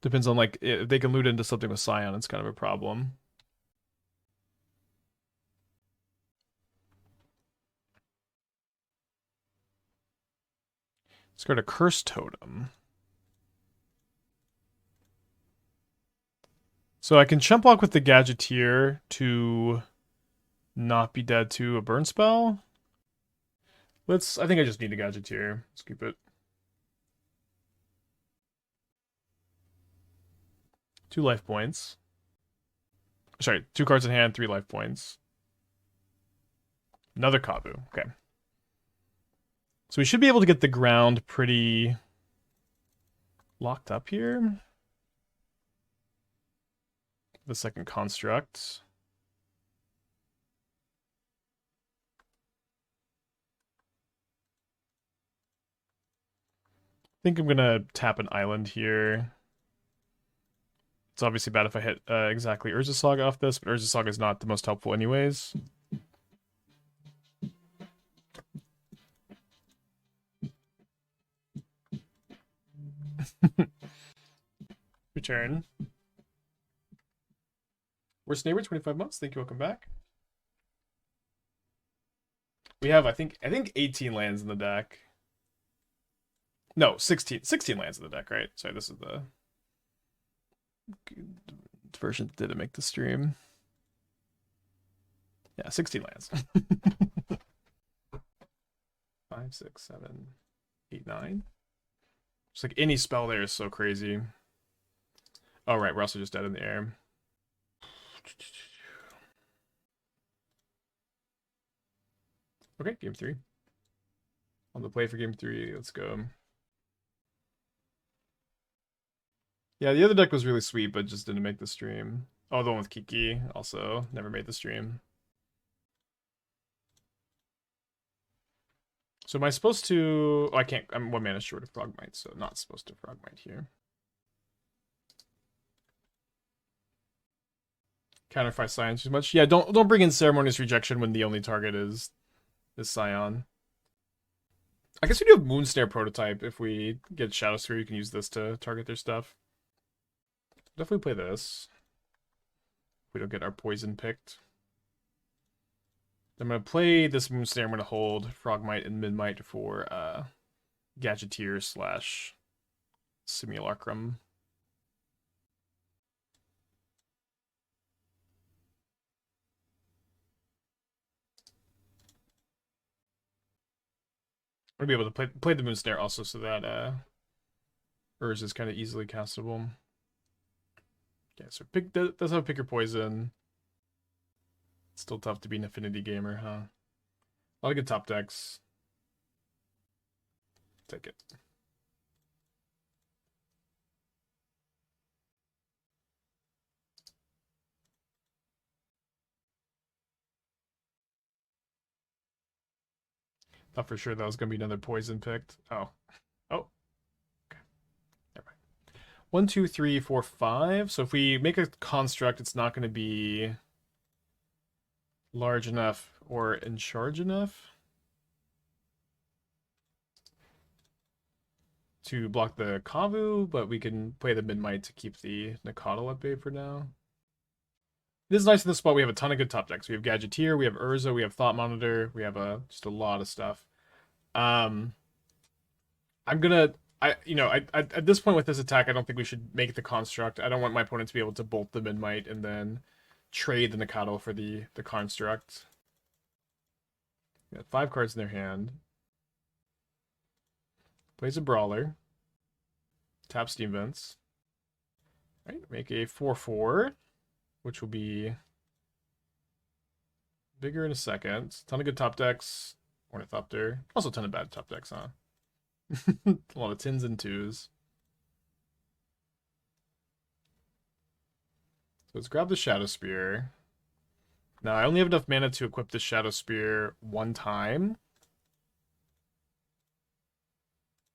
Depends on, like, if they can loot into something with Scion, it's kind of a problem. Let's go to Curse Totem. So I can chump block with the Gadgeteer to not be dead to a burn spell. I think I just need a Gadgeteer. Let's keep it. 2 life points. Sorry, 2 cards in hand, 3 life points. Another Kavu. Okay. So we should be able to get the ground pretty locked up here. The second construct. I think I'm gonna tap an island here. It's obviously bad if I hit exactly Urza Saga off this, but Urza Saga is not the most helpful anyways. Return. Worst Neighbor, 25 months. Thank you. Welcome back. We have, I think 18 lands in the deck. No, 16 lands in the deck, right? Sorry, this is the version that didn't make the stream. Yeah, 16 lands. 5, 6, 7, 8, 9. Just like any spell there is so crazy. Oh, right, we're also just dead in the air. Okay, game 3. On the play for game 3, let's go. Yeah, the other deck was really sweet, but just didn't make the stream. Oh, the one with Kiki also never made the stream. So am I supposed to... Oh, I can't. I'm 1 mana short of Frogmite, so not supposed to Frogmite here. Counterfire Scion too much. Yeah, don't bring in Ceremonious Rejection when the only target is Scion. I guess we do have Moonsnare Prototype. If we get Shadowspear, you can use this to target their stuff. Definitely play this. If we don't get our poison picked. I'm going to play this Moonsnare. I'm going to hold Frogmite and Memnite for Gadgeteer / Simulacrum. I'm going to be able to play the Moonsnare also so that Urza is kind of easily castable. Okay, so does have pick your poison. It's still tough to be an Affinity gamer, huh? A lot of good top decks. Take it. Thought for sure that was gonna be another poison picked. Oh. Okay. Never mind. 1, 2, 3, 4, 5. So if we make a construct, it's not gonna be large enough or in charge enough to block the Kavu, but we can play the Memnite to keep the Nakatl at bay for now. This is nice in this spot. We have a ton of good top decks. We have Gadgeteer, we have Urza, we have Thought Monitor, we have just a lot of stuff. I'm gonna at this point with this attack, I don't think we should make the construct. I don't want my opponent to be able to bolt the Memnite and then trade the Nakatl for the construct. Got 5 cards in their hand. Plays a Brawler. Tap Steam Vents. Right, make a 4/4, which will be bigger in a second. Ton of good top decks. Ornithopter. Also a ton of bad top decks, huh? A lot of tins and twos. So let's grab the Shadowspear. Now, I only have enough mana to equip the Shadowspear one time.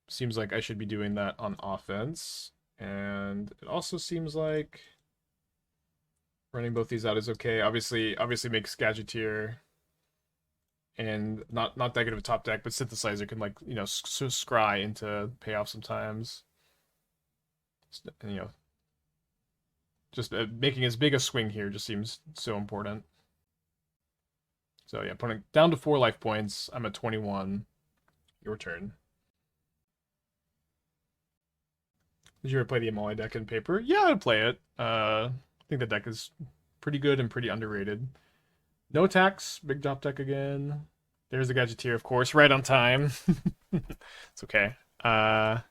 Seems like I should be doing that on offense. And it also seems like running both these out is okay. Obviously makes Gadgeteer and not that good of a top deck, but Synthesizer can, like, you know, scry into payoff sometimes. And, you know, just making as big a swing here just seems so important. So yeah, putting down to 4 life points. I'm at 21. Your turn. Did you ever play the Amali deck in paper? Yeah, I'd play it. I think the deck is pretty good and pretty underrated. No attacks. Big top deck again. There's the Gadgeteer, of course, right on time. It's okay. Yeah,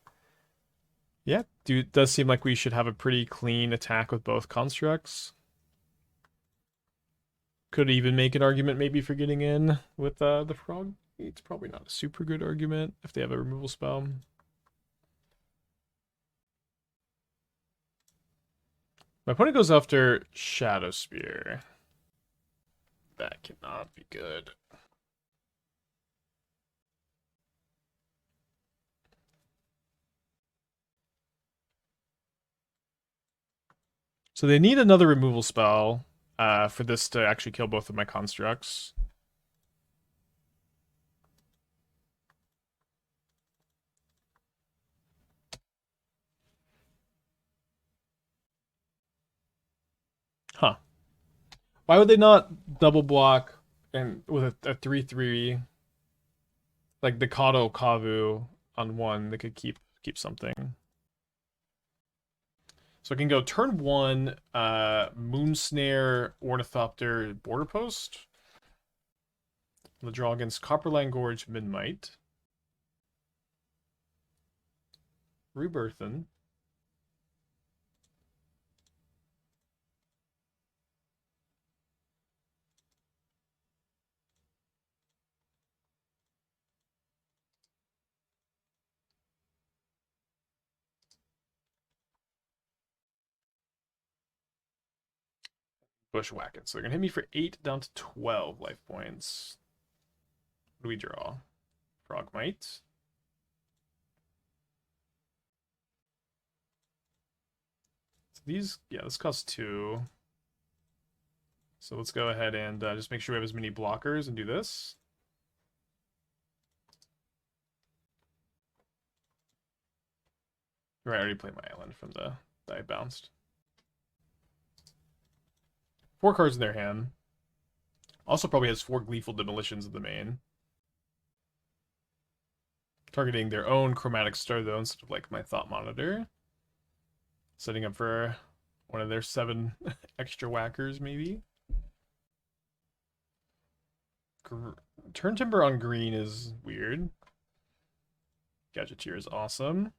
it does seem like we should have a pretty clean attack with both constructs. Could even make an argument maybe for getting in with the Frog. It's probably not a super good argument if they have a removal spell. My opponent goes after Shadowspear. That cannot be good. So they need another removal spell for this to actually kill both of my constructs. Huh. Why would they not double block and with a 3/3 like the Kato Kavu on one? They could keep something. So I can go turn 1, Moonsnare Ornithopter Borderpost. The draw against Copperline Gorge Memnite. Rebirthin. Bushwhack it. So they're going to hit me for 8 down to 12 life points. What do we draw? Frogmite. So these, yeah, this costs 2. So let's go ahead and just make sure we have as many blockers and do this. Right, I already played my island from the die bounced. 4 cards in their hand. Also probably has 4 Gleeful Demolitions in the main. Targeting their own Chromatic Star though, instead of like my Thought Monitor. Setting up for one of their 7 extra whackers, maybe. Turn Timber on green is weird. Gadgeteer is awesome.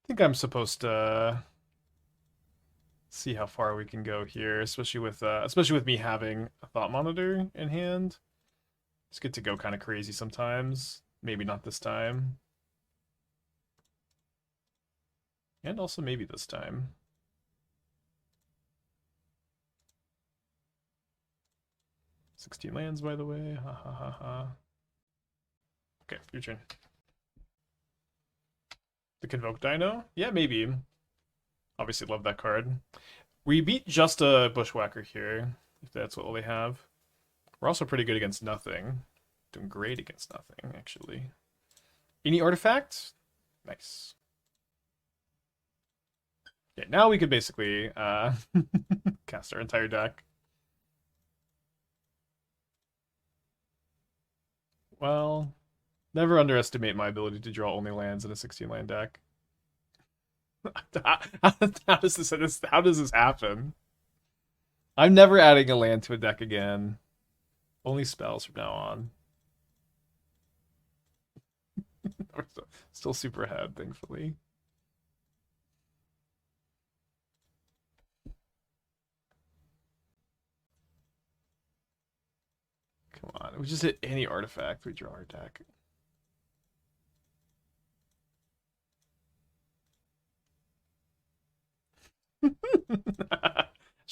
I think I'm supposed to see how far we can go here, especially with me having a Thought Monitor in hand. It's good to go kind of crazy sometimes. Maybe not this time. And also maybe this time. "16 lands, by the way. Ha ha ha ha. Okay, your turn. The Convoke Dino? Yeah, maybe. Obviously love that card. We beat just a Bushwhacker here, if that's what they have. We're also pretty good against nothing. Doing great against nothing, actually. Any artifacts? Nice. Okay, now we could basically cast our entire deck. Well, never underestimate my ability to draw only lands in a 16-land deck. How does this happen? I'm never adding a land to a deck again. Only spells from now on. We're still super ahead, thankfully. Come on, we just hit any artifact, we draw our deck.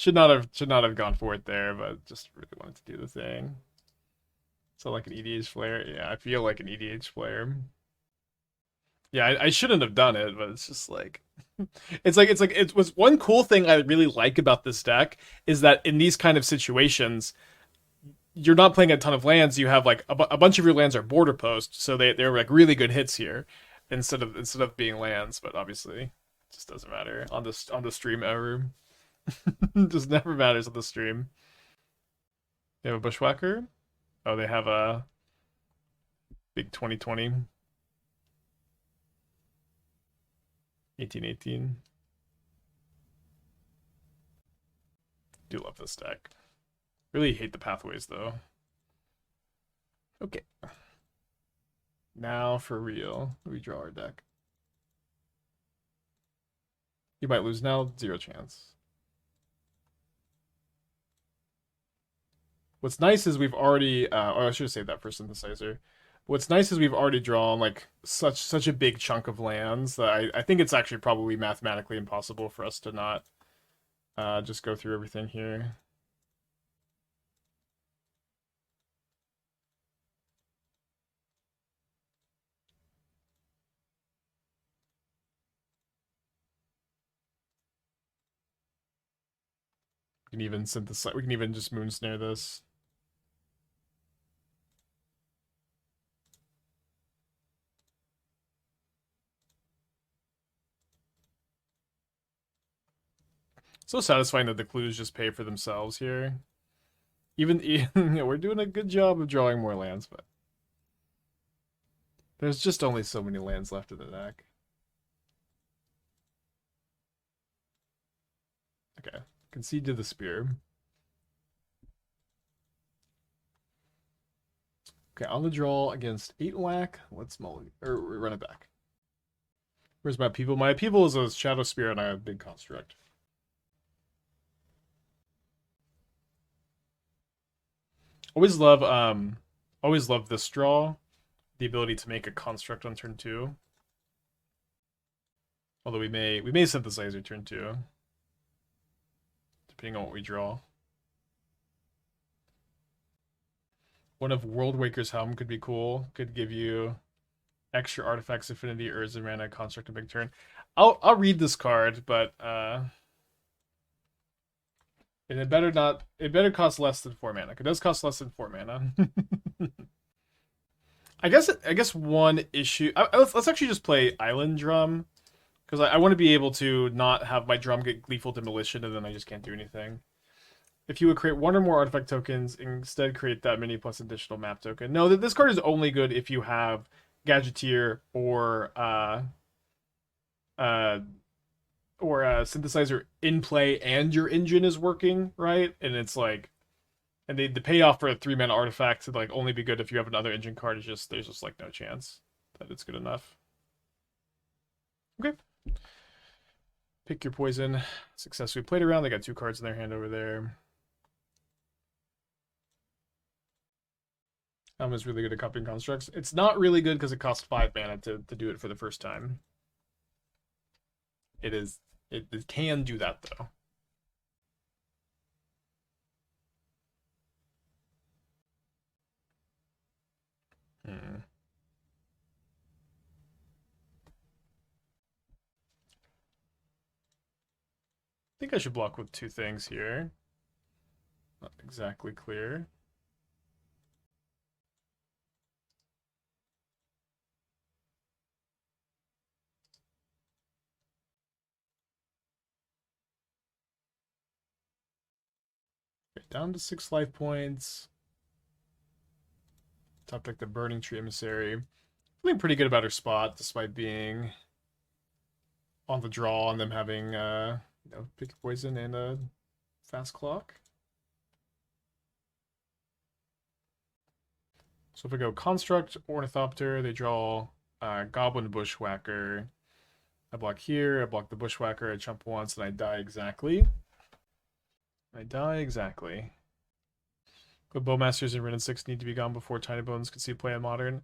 should not have gone for it there, but just really wanted to do the thing. So like an EDH flare, yeah, I feel like an EDH flare. Yeah, I shouldn't have done it, but it's just like it was one cool thing I really like about this deck is that in these kind of situations, you're not playing a ton of lands. You have like a bunch of your lands are border post, so they're like really good hits here instead of being lands. But obviously, it just doesn't matter on the stream ever. Just never matters on the stream. They have a bushwhacker. Oh, they have a big 2020, 1818. Do love this deck. Really hate the pathways though. Okay. Now for real, we draw our deck. You might lose now, 0 chance. What's nice is we've already, or I should have saved that for synthesizer. What's nice is we've already drawn like such a big chunk of lands that I think it's actually probably mathematically impossible for us to not just go through everything here. We can even synthesize. We can even just Moonsnare this. So satisfying that the clues just pay for themselves here. Even yeah, we're doing a good job of drawing more lands, but there's just only so many lands left in the deck. Okay, concede to the spear. Okay, on the draw against 8 whack. Let's run it back. Where's my people? My people is a Shadowspear and I have a big construct. Always love this draw. The ability to make a construct on turn 2. Although we may synthesizer turn 2. Depending on what we draw. One of Worldwaker's Helm could be cool. Could give you extra artifacts, affinity, Urza mana, construct a big turn. I'll read this card, but and it better cost less than 4 mana. It does cost less than 4 mana. I guess one issue. Let's actually just play Island Drum because I want to be able to not have my drum get Gleeful Demolition and then I just can't do anything. If you would create 1 or more artifact tokens, instead create that many plus additional map token. No, this card is only good if you have Gadgeteer or synthesizer in play and your engine is working, right? And it's like, and the payoff for a 3-mana artifact to like only be good if you have another engine card is just there's just like no chance that it's good enough. Okay. Pick your poison. Successfully played around. They got 2 cards in their hand over there. Is really good at copying constructs. It's not really good because it costs 5 mana to do it for the first time. It can do that though. I think I should block with 2 things here. Not exactly clear. Okay, down to 6 life points. Top deck the Burning Tree Emissary. Feeling pretty good about her spot, despite being on the draw on them having you know, pick poison and a fast clock. So if I go Construct, Ornithopter, they draw Goblin Bushwhacker. I block here, I block the Bushwhacker, I jump once, and I die exactly. I die exactly. But Bowmasters and Rin and 6 need to be gone before Tiny Bones can see play in Modern.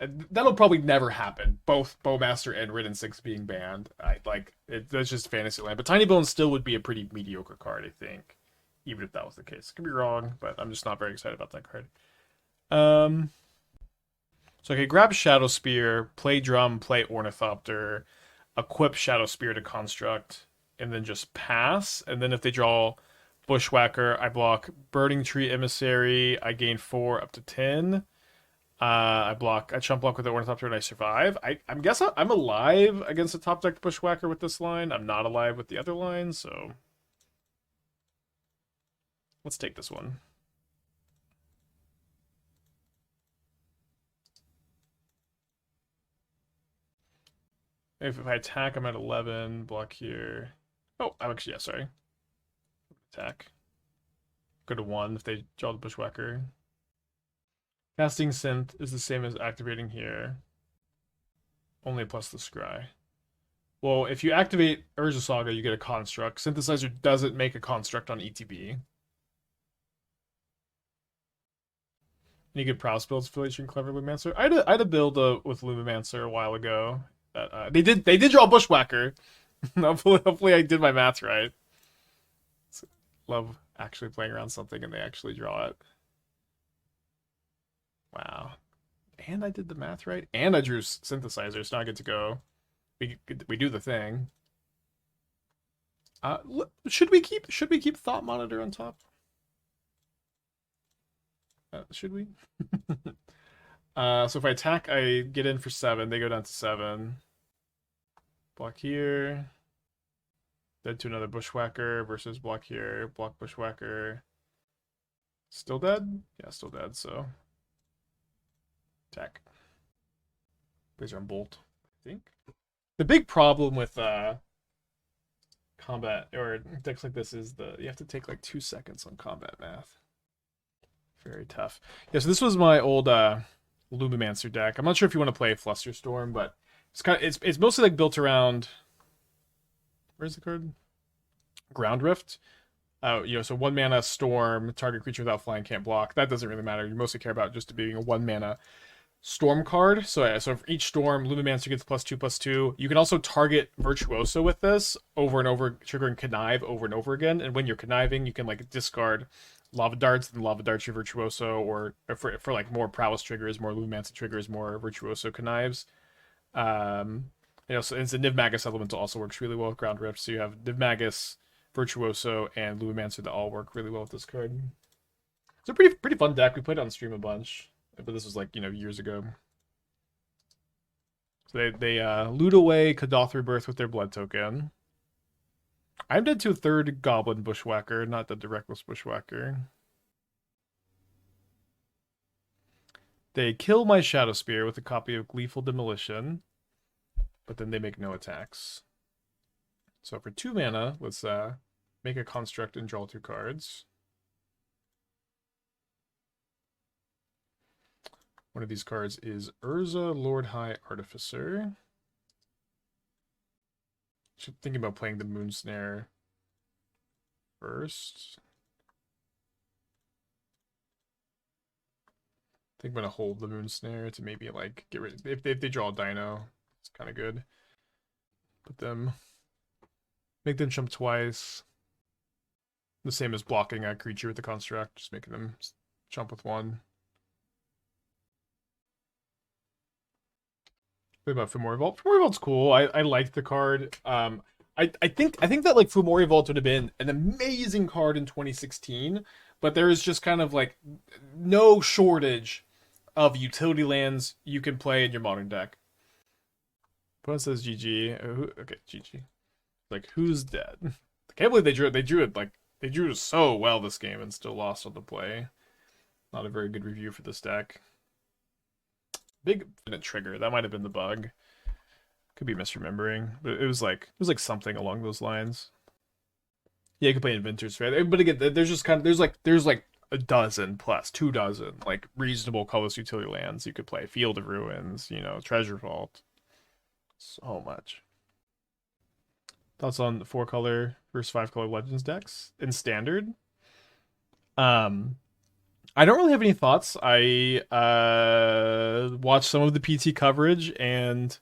That'll probably never happen. Both Bowmaster and Rin and 6 being banned. That's just fantasy land. But Tiny Bones still would be a pretty mediocre card, I think. Even if that was the case. Could be wrong, but I'm just not very excited about that card. So I could grab Shadowspear, play Drum, play Ornithopter, equip Shadowspear to Construct, and then just pass. And then if they draw Bushwhacker, I block Burning Tree Emissary, I gain 4 up to 10. I chump block with the Ornithopter and I survive. I'm guessing I'm alive against a top deck Bushwhacker with this line. I'm not alive with the other line, so let's take this one. If I attack, I'm at 11. Block here. Oh, I'm actually, yeah, sorry. Attack. Go to 1 if they draw the Bushwhacker. Casting Synth is the same as activating here. Only plus the Scry. Well, if you activate Urza Saga, you get a Construct. Synthesizer doesn't make a Construct on ETB. Any good Prowess builds, Affiliation, Clever Lumimancer? I had a build with Lumimancer a while ago. They did draw a Bushwhacker. hopefully I did my math right. Love actually playing around something and they actually draw it. Wow. And I did the math right. And I drew Synthesizer, so now I get to go. We do the thing. Should we keep Thought Monitor on top? Should we? So if I attack, I get in for 7. They go down to 7. Block here. Dead to another Bushwhacker versus block here. Block Bushwhacker. Still dead? Yeah, still dead, so. Attack. These are on Bolt, I think. The big problem with combat or decks like this is you have to take like 2 seconds on combat math. Very tough. Yeah, so this was my old Lumimancer deck. I'm not sure if you want to play Flusterstorm, but it's mostly like built around. Where's the card? Ground Rift. So 1 mana Storm, target creature without flying can't block. That doesn't really matter. You mostly care about just being a 1 mana Storm card. So for each Storm, Lumimancer gets +2/+2. You can also target Virtuoso with this over and over, triggering Connive over and over again. And when you're conniving, you can like discard Lava Darts and Lava Darts your Virtuoso, or for like more Prowess triggers, more Lumimancer triggers, more Virtuoso Connives. So it's a Niv Magus Elemental also works really well with Ground Rift. So you have Niv Magus, Virtuoso, and Lumimancer that all work really well with this card. It's a pretty fun deck. We played it on stream a bunch, but this was like years ago. So they loot away Kadoth Rebirth with their blood token. I'm dead to a 3rd Goblin Bushwhacker, not the Reckless Bushwhacker. They kill my Shadowspear with a copy of Gleeful Demolition, but then they make no attacks. So for 2 mana, let's make a Construct and draw 2 cards. One of these cards is Urza, Lord High Artificer. Thinking about playing the Moonsnare first. I think I'm gonna hold the Moonsnare to maybe like get rid. If they draw a Dino, it's kind of good. Make them jump twice. The same as blocking a creature with the Construct, just making them jump with 1. What about Fumori Vault? Fumori Vault's cool. I like the card. I think that like Fumori Vault would have been an amazing card in 2016, but there is just kind of like no shortage of utility lands you can play in your Modern deck. Opponent says GG. Okay, GG. Like, who's dead? I can't believe they drew so well this game and still lost on the play. Not a very good review for this deck. Big trigger. That might have been the bug. Could be misremembering, but it was like something along those lines. Yeah, you could play Inventors, right? But again, there's just kind of there's like a dozen plus 2 dozen like reasonable colorless utility lands you could play. Field of Ruins, you know, Treasure Vault. So much. Thoughts on the 4-color versus 5-color Legends decks in Standard? I don't really have any thoughts. I watched some of the PT coverage, and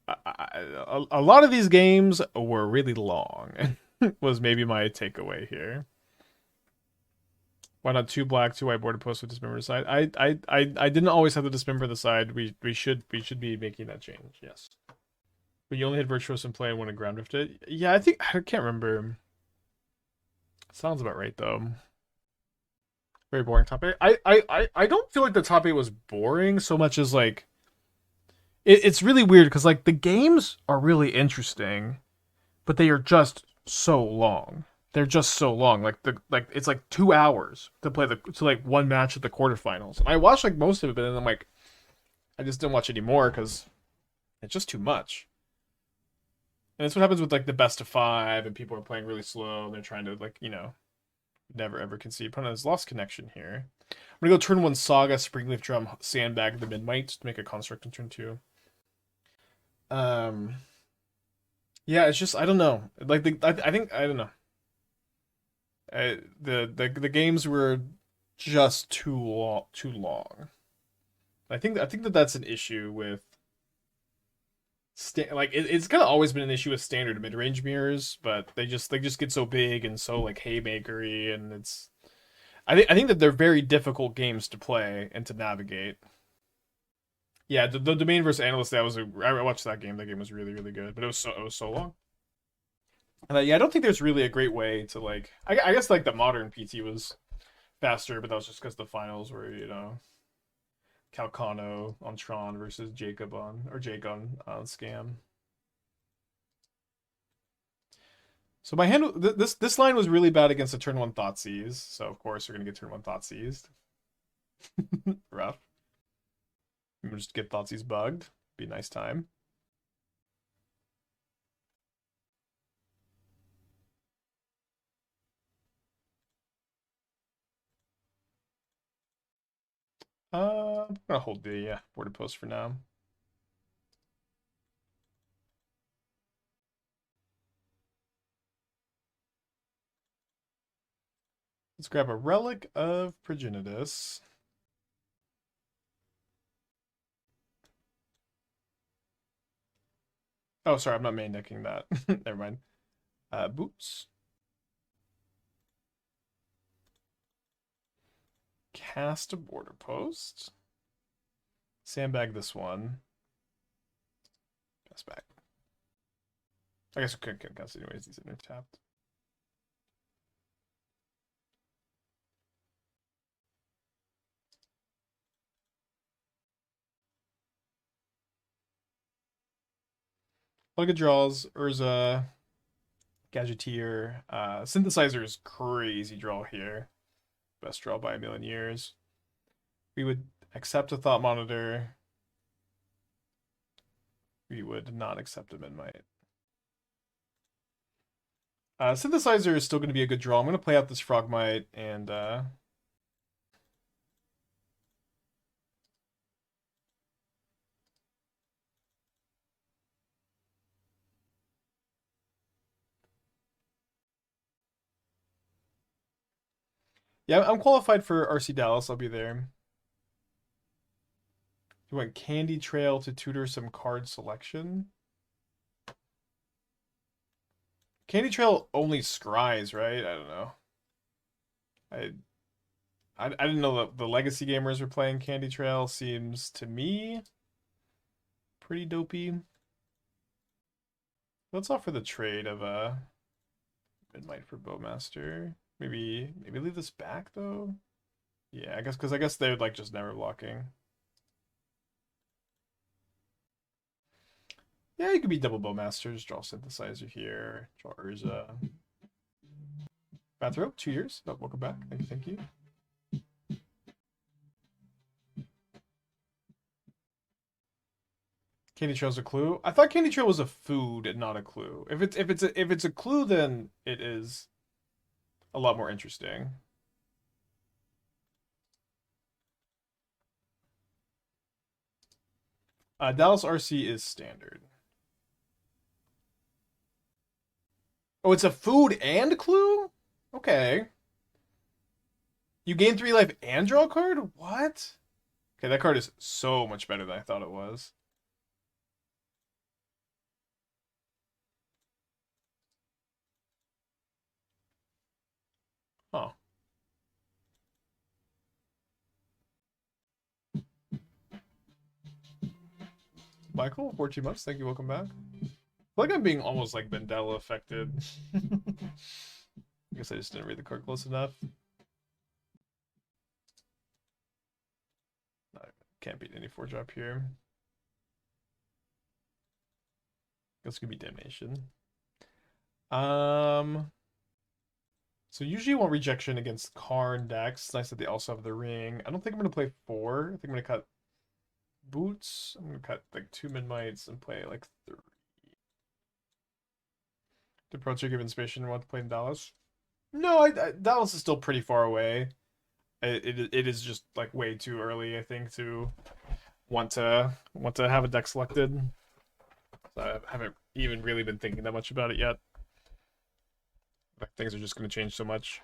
a lot of these games were really long. Was maybe my takeaway here. Why not 2 black, 2 white Borderpost with Dismember side? I didn't always have the Dismember the side. We should be making that change. Yes. But you only had Virtuoso in play and when a ground drifted. Yeah, I can't remember. Sounds about right though. Very boring top 8. I don't feel like the top 8 was boring so much as like it's really weird because like the games are really interesting, but they are just so long. They're just so long. Like it's like 2 hours to play to like one match at the quarterfinals. And I watched like most of it, but then I'm like, I just didn't watch anymore because it's just too much. And that's what happens with like the best of 5, and people are playing really slow and they're trying to like, you know, never ever concede. Opponent has lost connection here. I'm gonna go turn 1 Saga, Springleaf Drum, Sandbag the Memnite to make a construct in turn 2. Yeah, it's just I don't know. Like I think I don't know. The games were just too long. I think that that's an issue with it's kind of always been an issue with standard mid-range mirrors, but they just get so big and so like haymakery, and it's I think that they're very difficult games to play and to navigate. Yeah, the domain versus analyst, I watched that game. That game was really really good, but it was so long. And yeah, I don't think there's really a great way to like. I guess like the modern PT was faster, but that was just because the finals were, you know, Calcano on Tron versus Jacob on Scam. So my hand this line was really bad against the turn 1 Thoughtseize, so of course we're gonna get turn 1 Thoughtseized. Rough. We'll just get Thoughtseize bugged. Be a nice time. I'm gonna hold the border post for now. Let's grab a Relic of Progenitus. Oh, sorry, I'm not main decking that. Never mind. Boots. Cast a border post. Sandbag this one. Pass back. I guess we couldn't cast anyways, these are tapped. Look at draws. Urza. Gadgeteer. Synthesizer is crazy draw here. Best draw by a million years. We would accept a Thought Monitor. We would not accept a Memnite. Synthesizer is still going to be a good draw. I'm going to play out this Frogmite and yeah, I'm qualified for RC Dallas. I'll be there. You want Candy Trail to tutor some card selection? Candy Trail only scries, right? I don't know. I didn't know that the legacy gamers were playing Candy Trail. Seems to me pretty dopey. Let's offer the trade of Midnight for Bowmaster. Maybe leave this back though. Yeah, I guess they're like just never blocking. Yeah, you could be double Bowmasters, draw Synthesizer here, draw Urza. Bathrobe, 2 years. Oh, welcome back. Thank you. Candy Trail's a clue. I thought Candy Trail was a food and not a clue. If it's a clue, then it is a lot more interesting. Dallas RC is standard. Oh, it's a food and clue? Okay. You gain 3 life and draw a card? What? Okay, that card is so much better than I thought it was. Huh. Michael, 14 months. Thank you. Welcome back. I feel like I'm being almost like Vendetta affected. I guess I just didn't read the card close enough. I can't beat any 4-drop here. That's gonna be Damnation. So usually you want Rejection against Karn decks. It's nice that they also have the ring. I don't think I'm gonna play 4. I think I'm gonna cut Boots. I'm gonna cut like 2 Memnites and play like 3. Did Pro give inspiration and want to play in Dallas? No, Dallas is still pretty far away. It is just like way too early, I think, to want to have a deck selected. So I haven't even really been thinking that much about it yet. Like things are just going to change so much.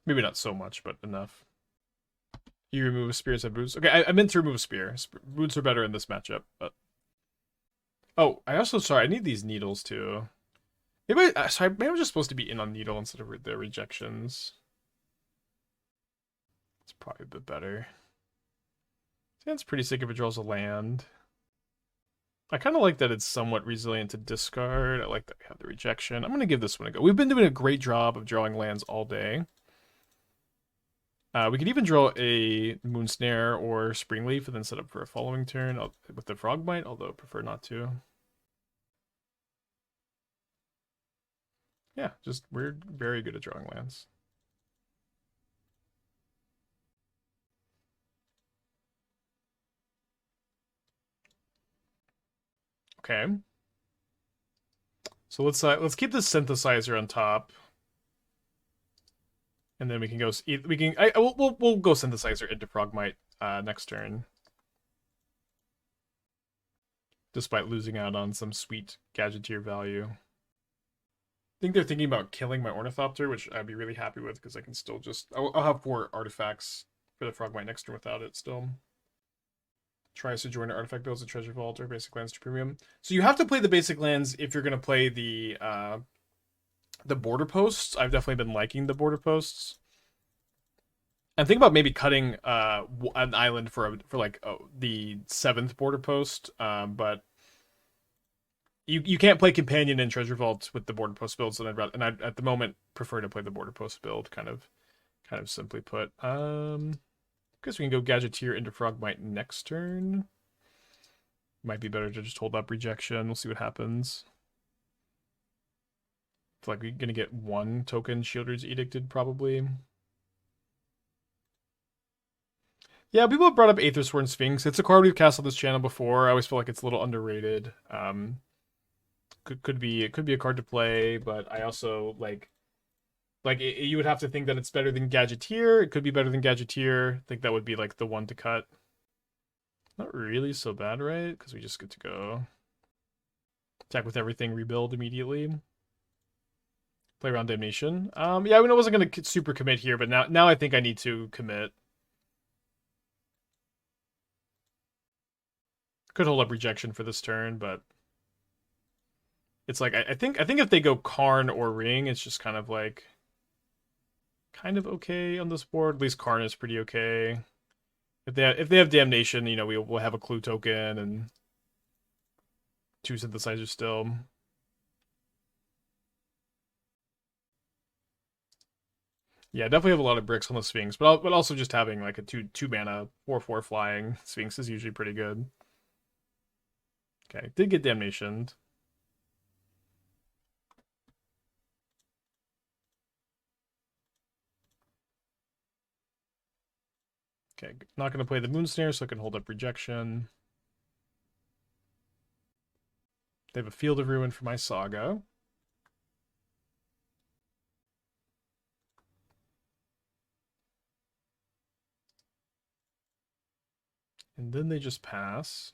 Maybe not so much, but enough. You remove a spear instead of boots. Okay, I meant to remove a spear. Boots are better in this matchup, but oh, I need these needles too. Maybe maybe I'm just supposed to be in on needle instead of the rejections. It's probably a bit better. It's pretty sick if it draws a land. I kind of like that it's somewhat resilient to discard. I like that we have the rejection. I'm going to give this one a go. We've been doing a great job of drawing lands all day. We could even draw a Moonsnare or Springleaf and then set up for a following turn with the Frogmite, although I prefer not to. Yeah, just we're very good at drawing lands. Okay. So let's keep this synthesizer on top, and then we can go. We'll go synthesizer into Frogmite next turn, despite losing out on some sweet Gadgeteer value. I think they're thinking about killing my Ornithopter, which I'd be really happy with because I can still just I'll have 4 artifacts for the Frogmite next turn without it still. Tries to join artifact builds a treasure vault or basic lands to premium. So you have to play the basic lands if you're going to play the border posts. I've definitely been liking the border posts. I'm thinking about maybe cutting an island for like the 7th border post, but you can't play companion and treasure vault with the border post builds, and I'd at the moment prefer to play the border post build, kind of simply put. Guess we can go Gadgeteer into Frogmite next turn. Might be better to just hold up rejection. We'll see what happens. I feel like we're gonna get 1 token Shielder's Edicted probably. Yeah, people have brought up Aethersworn Sphinx. It's a card we've cast on this channel before. I always feel like it's a little underrated. Could be a card to play, but I also like you would have to think that it's better than Gadgeteer. It could be better than Gadgeteer. I think that would be like the one to cut. Not really so bad, right? Because we just get to go attack with everything, rebuild immediately. Play around Damnation. Yeah, I mean, I wasn't gonna super commit here, but now I think I need to commit. Could hold up rejection for this turn, but it's like I think if they go Karn or Ring, it's just kind of okay on this board. At least Karn is pretty okay. If they have Damnation, you know, we'll have a clue token and 2 synthesizers still. Yeah, definitely have a lot of bricks on the Sphinx, but also just having like a 2 mana 4/4 flying Sphinx is usually pretty good. Okay, did get Damnationed. Okay, not going to play the Moonsnare, so I can hold up rejection. They have a Field of Ruin for my Saga. And then they just pass.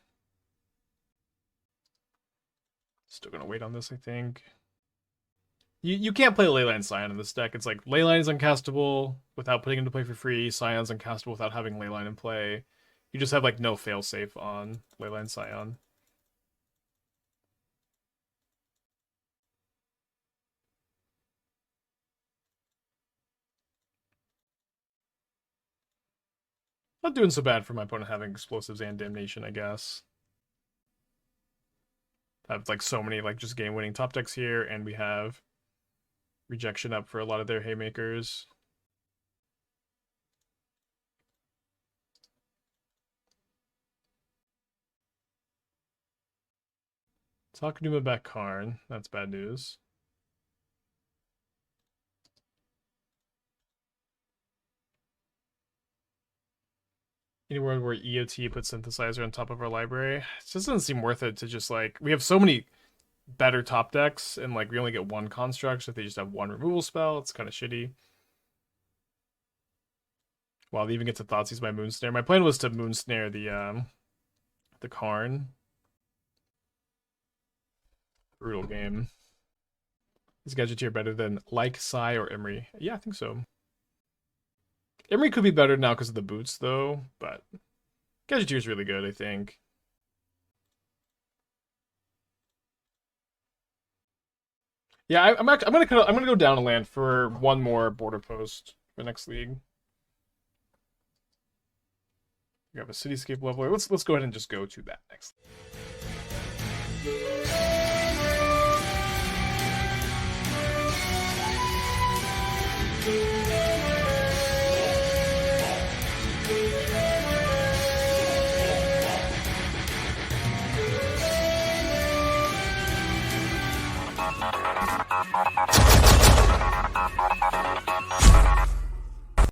Still gonna wait on this, I think. You can't play Leyline Scion in this deck. It's like Leyline is uncastable without putting into play for free. Scion's uncastable without having Leyline in play. You just have like no failsafe on Leyline Scion. Not doing so bad for my opponent having explosives and damnation, I guess. I have like so many like just game-winning top decks here, and we have rejection up for a lot of their haymakers. Takanuma back Karn. That's bad news. Anywhere where EOT puts Synthesizer on top of our library, it just doesn't seem worth it to just like, we have so many better top decks and like we only get one construct, so if they just have one removal spell, it's kind of shitty. Wow, they even get to Thoughtseize my Moonsnare. My plan was to Moonsnare the Karn. Brutal game. Is Gadgeteer better than like Sai or Emery? Yeah, I think so. Emery could be better now because of the boots, though, but Gadgeteer is really good, I think. Yeah, I'm gonna go down a land for one more border post for next league. We have a cityscape level. Let's go ahead and just go to that next.